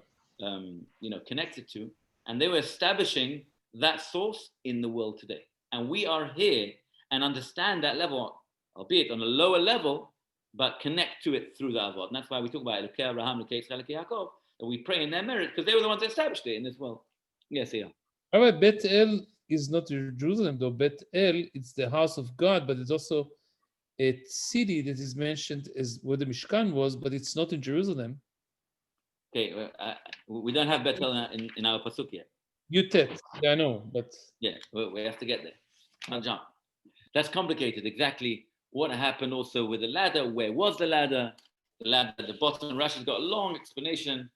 connected to. And they were establishing that source in the world today. And we are here and understand that level, albeit on a lower level, but connect to it through the Avot. And that's why we talk about Elokei Abraham, Elokei Yitzchak, Elokei Yaakov, that we pray in their merit, because they were the ones that established it in this world. Yes, yeah. All right, Bet El is not Jerusalem, though. Bet El, it's the house of God, but it's also a city that is mentioned as where the Mishkan was, but it's not in Jerusalem. Okay, we don't have Bethel in our pasuk yet. Yutet, yeah, I know, but Yeah, we have to get there. Can't jump. That's complicated. Exactly what happened also with the ladder. Where was the ladder? The ladder at the bottom. Rashi's got a long explanation.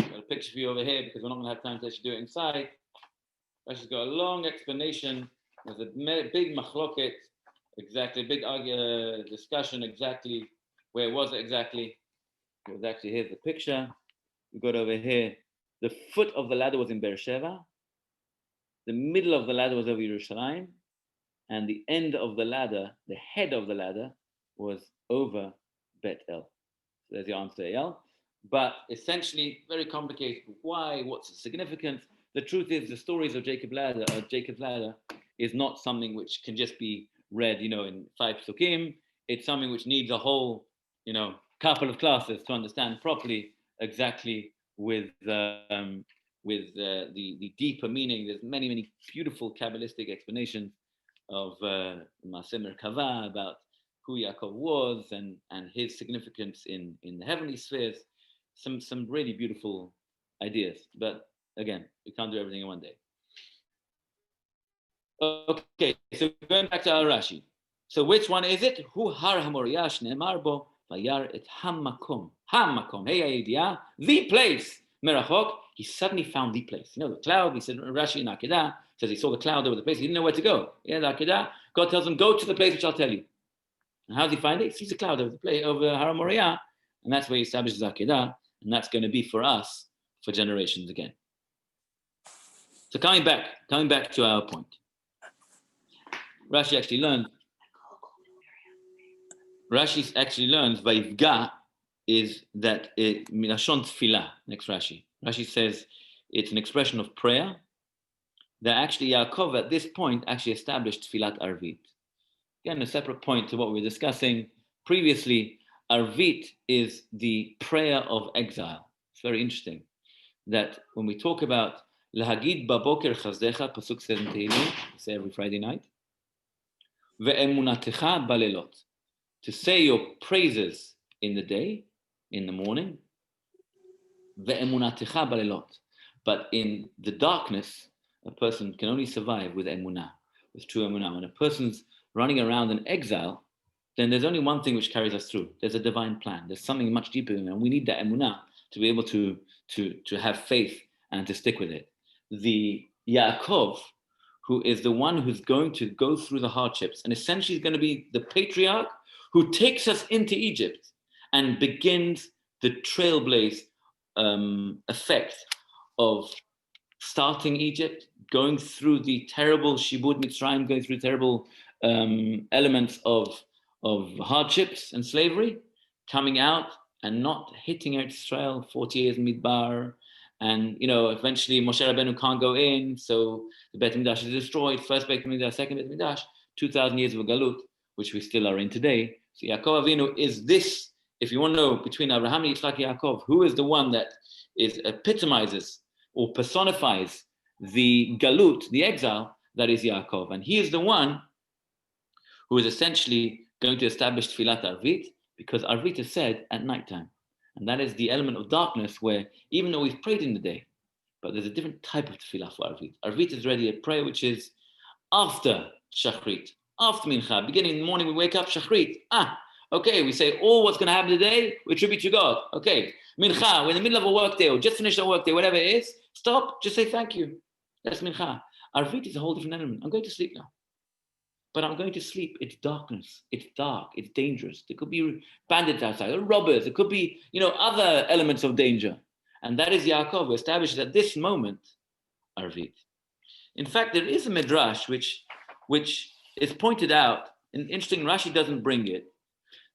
I've got a picture for you over here because we're not going to have time to actually do it inside. Rashi's got a long explanation. There's a big machloket, exactly, big discussion exactly. Where was it exactly? It was actually, here's the picture. We got over here. The foot of the ladder was in Beersheba. The middle of the ladder was over Yerushalayim. And the end of the ladder, the head of the ladder, was over Bet El. So there's your answer, Eyal. But essentially, very complicated. Why? What's the significance? The truth is, the stories of Jacob's ladder is not something which can just be read, in 5 psukim. It's something which needs a whole, couple of classes to understand properly exactly with the deeper meaning. There's many, many beautiful Kabbalistic explanations of Maaseh Merkava about who Yaakov was and his significance in the heavenly spheres. Some really beautiful ideas, but again, we can't do everything in one day. Okay, so going back to our Rashi. So which one is it? Hu har hamoriah shne'emar bo vayar et hamakom. Hamakom, hey idea, the place. Merachok, he suddenly found the place. The cloud. He said, Rashi in Akedah says he saw the cloud over the place. He didn't know where to go. Yeah, the Akedah. God tells him, go to the place which I'll tell you. And how does he find it? He sees the cloud over the place, over Har Moriah, and that's where he establishes Akedah, and that's going to be for us for generations again. So coming back to our point. Rashi actually learns Vayivga is that Milashon Tfilah. Next Rashi. Rashi says it's an expression of prayer that actually Yaakov at this point actually established Tfilat Arvit. Again, a separate point to what we were discussing previously. Arvit is the prayer of exile. It's very interesting that when we talk about Lahagid Baboker Chazdecha, Pasuk 7 Tehillim, we say every Friday night, Ve'emunatecha balelot, to say your praises in the day, in the morning, Ve'emunatecha balelot, but in the darkness, a person can only survive with emunah, with true emunah. When a person's running around in exile, then there's only one thing which carries us through. There's a divine plan. There's something much deeper than that. And we need that emunah to be able to have faith and to stick with it. The Yaakov, who is the one who's going to go through the hardships, and essentially is going to be the patriarch who takes us into Egypt and begins the trailblaze effect of starting Egypt, going through the terrible Shibud Mitzrayim, going through terrible elements of hardships and slavery, coming out and not hitting Eretz Israel, 40 years in Midbar, and eventually Moshe Rabbeinu can't go in, so the Beit HaMikdash is destroyed, first Beit HaMikdash, second Beit HaMikdash, 2,000 years of Galut, which we still are in today. So Yaakov Avinu is this, if you want to know, between Abraham, Yitzchak, Yaakov, who is the one that epitomizes or personifies the Galut, the exile, that is Yaakov. And he is the one who is essentially going to establish Tfilat Arvit, because Arvit is said at nighttime. And that is the element of darkness where, even though we've prayed in the day, but there's a different type of tefillah for Arvit. Arvit is really a prayer which is after Shachrit, after Mincha, beginning in the morning, we wake up, Shachrit. Okay, we say all what's going to happen today, we attribute to God. Okay, Mincha, we're in the middle of a work day, or just finished our work day, whatever it is, stop, just say thank you. That's Mincha. Arvit is a whole different element. I'm going to sleep now. But I'm going to sleep. It's darkness. It's dark. It's dangerous. There could be bandits outside, or robbers. It could be, other elements of danger. And that is Yaakov, who establishes at this moment Arvit. In fact, there is a midrash which is pointed out, and interesting, Rashi doesn't bring it.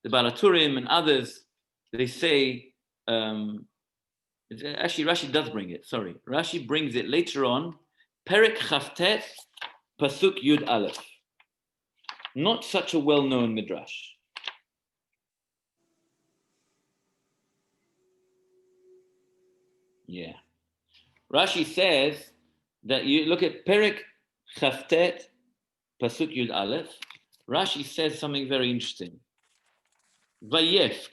The Balaturim and others, they say, Actually, Rashi does bring it. Sorry, Rashi brings it later on. Perek Chavtet, Pasuk Yud Aleph. Not such a well-known midrash. Yeah. Rashi says that you look at Perek Chavtet, Pasuk Yud Aleph. Rashi says something very interesting. Vayefk.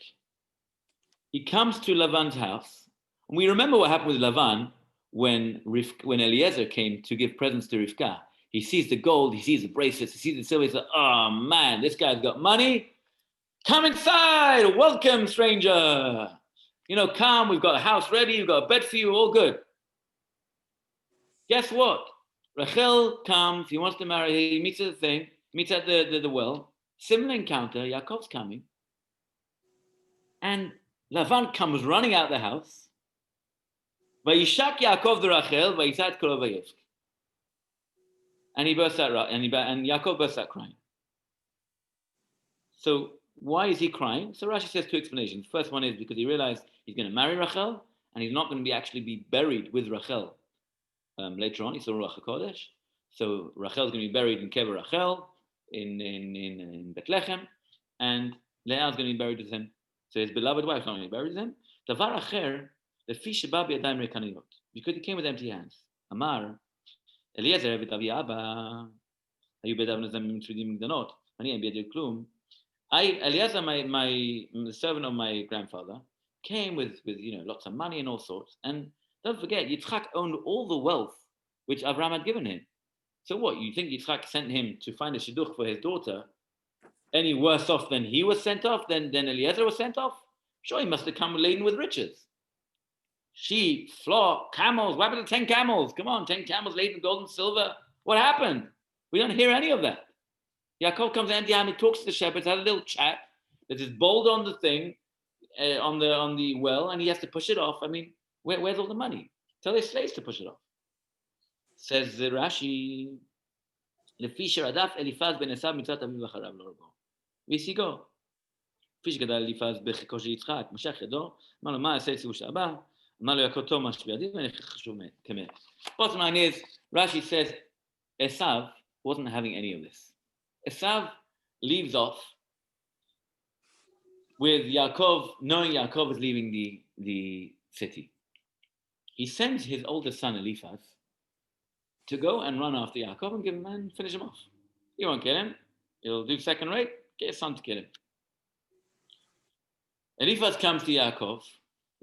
He comes to Lavan's house. And we remember what happened with Lavan when Eliezer came to give presents to Rivka. He sees the gold, he sees the bracelets, he sees the silver. He says, oh man, this guy's got money. Come inside. Welcome, stranger. Come. We've got a house ready. We've got a bed for you. All good. Guess what? Rachel comes. He wants to marry her. He meets at the thing. Meets at the well. Similar encounter. Yaakov's coming. And Lavan comes running out the house. Vayishak Yaakov the Rachel. Vayisat kol vayevk. And he bursts out. And Yaakov bursts out crying. So why is he crying? So Rashi says two explanations. First one is because he realized he's going to marry Rachel, and he's not going to actually be buried with Rachel later on. He saw Ruach HaKodesh. So Rachel is going to be buried in Kever Rachel in Bethlehem, and Leah is going to be buried with him. So his beloved wife is not going to be buried with him. Davar Acher, the fish abab yadayim rekaniyot, because he came with empty hands. Amar Eliezer eved avi Abba, hayu bedav nezam mitzudim migdanot, ani em biyadil klum. Eliezer, the servant of my grandfather, came with lots of money and all sorts. And don't forget, Yitzchak owned all the wealth which Avraham had given him. So what, you think Yitzchak sent him to find a shidduch for his daughter any worse off than he was sent off, than Eliezer was sent off? Sure, he must have come laden with riches. Sheep, flock, camels. What happened to 10 camels? Come on, 10 camels laden with gold and silver. What happened? We don't hear any of that. Yaakov comes empty handed, talks to the shepherds, has a little chat. There's this bolt on the thing, on the well, and he has to push it off. I mean, where's all the money? Tell his slaves to push it off. Says the Rashi, "Lefisher adaf Eliphaz ben Esav mitzat aviv acharav lo rabo." Visigo. Fish gadal Eliphaz bechiko של יצחק, משך ידו, אמר לו, מה אעשה לציבור הבא? אמר לו יעקב טוב מה שבידי, ואני חשוב כמת. Bottom line is, Rashi says, Esav wasn't having any of this. Esav leaves off with Yaakov, knowing Yaakov is leaving the city. He sends his oldest son Eliphaz to go and run after Yaakov and give him and finish him off. He won't kill him. He'll do second rate. Get his son to kill him. Eliphaz comes to Yaakov.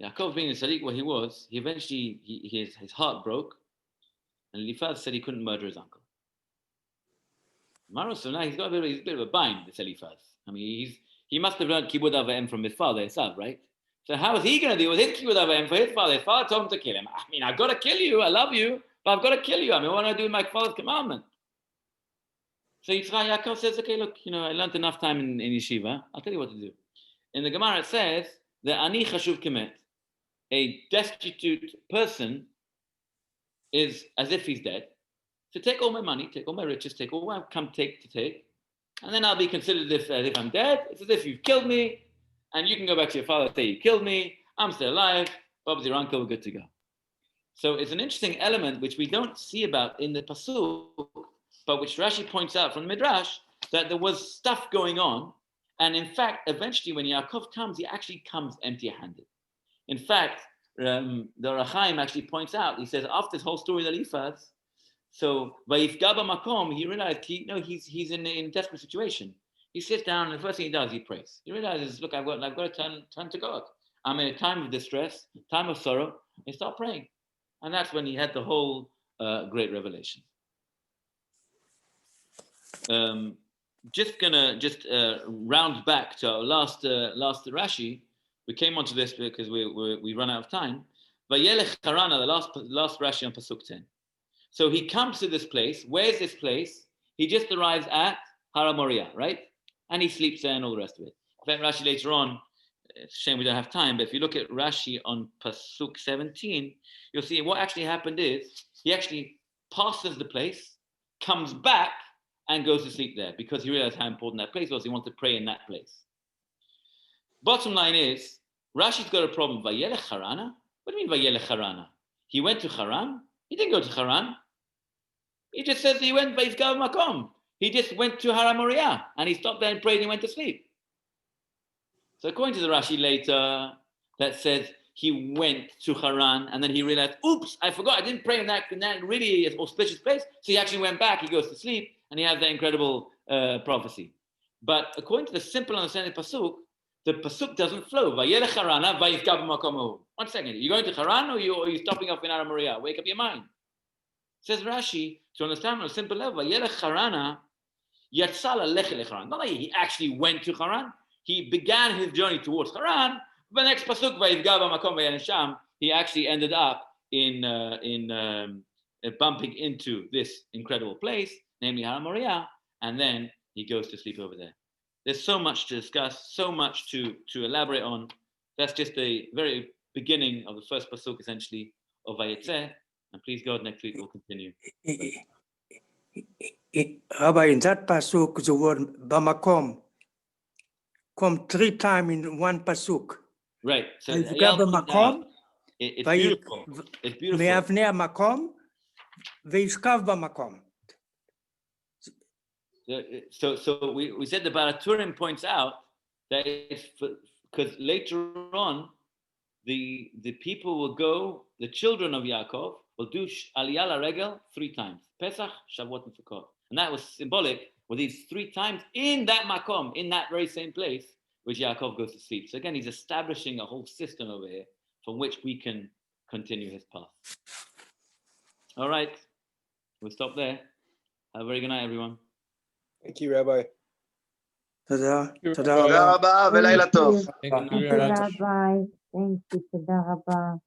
Yaakov, being the Sadiq what he was, he eventually his heart broke, and Eliphaz said he couldn't murder his uncle. So now he's got a bit of a bind, this Eliphaz. I mean, he must have learned Kibud Avayim from his father, Esav, right? So how is he going to deal with his Kibud Avayim for his father? His father told him to kill him. I mean, I've got to kill you. I love you, but I've got to kill you. I mean, what do I do with my father's commandment? So Yaakov says, okay, look, I learned enough time in yeshiva. I'll tell you what to do. In the Gemara, it says that ani chashuv kemet, a destitute person is as if he's dead. So take all my money, take all my riches, take all I've come to take, and then I'll be considered as if I'm dead. It's as if you've killed me, and you can go back to your father and say, you killed me, I'm still alive, Bob's your uncle, we're good to go. So it's an interesting element which we don't see about in the Pasuk, but which Rashi points out from the Midrash, that there was stuff going on, and in fact, eventually when Yaakov comes, he actually comes empty-handed. In fact, the Rachaim actually points out, he says, after this whole story with Eliphaz, so Vayifga b'makom, he realized he's in a desperate situation. He sits down, and the first thing he does, he prays. He realizes, look, I've got to turn to God. I'm in a time of distress, time of sorrow, and start praying. And that's when he had the whole great revelation. Just gonna round back to our last Rashi. We came onto this because we run out of time. Vayelech Harana, the last Rashi on Pasuk 10. So he comes to this place. Where's this place? He just arrives at Hara Moriah, right? And he sleeps there and all the rest of it. In fact, Rashi later on, it's a shame we don't have time, but if you look at Rashi on Pasuk 17, you'll see what actually happened is he actually passes the place, comes back, and goes to sleep there because he realized how important that place was. He wanted to pray in that place. Bottom line is, Rashi's got a problem. Vayelech Harana? What do you mean Vayelech Harana? He went to Haran? He didn't go to Haran. He just says he went Vayizgav Makom. He just went to Har Moriah and he stopped there and prayed and he went to sleep. So according to the Rashi later, that says he went to Haran and then he realized, oops, I forgot, I didn't pray in that really auspicious place. So he actually went back, he goes to sleep, and he has that incredible prophecy. But according to the simple understanding of Pasuk, the Pasuk doesn't flow. Vayelech Harana, vayizgav b'makom. 1 second, you going to Haran or you stopping off in Har Moriah? Wake up your mind. Says Rashi, to understand on a simple level, Vayelech Harana, yatzal alech Haran. Not like he actually went to Haran. He began his journey towards Haran. The next pasuk, vayizgav b'makom v'yanesham, he actually ended up in bumping into this incredible place, namely Har Moriah, and then he goes to sleep over there. There's so much to discuss, so much to elaborate on. That's just the very beginning of the first pasuk, essentially, of Vayetzeh. And please God, next week we'll continue. Rabbi, in that pasuk, the word bamakom come 3 times in one pasuk. Right. So It's beautiful. It's beautiful. It's beautiful. Me'avnei makom ve'ishkav bamakom. So we said the Baraturim points out that it's because later on the people will go, the children of Yaakov will do Aliyah LaRegel 3 times. Pesach, Shavuot, and Sukkot. And that was symbolic with these 3 times in that makom, in that very same place, which Yaakov goes to sleep. So again, he's establishing a whole system over here from which we can continue his path. All right, we'll stop there. Have a very good night, everyone. Thank you, Rabbi. תודה. Thank you, תודה רבה. Thank you. Thank you Thank very you, much. Rabbi. Thank you. Toda Rabba.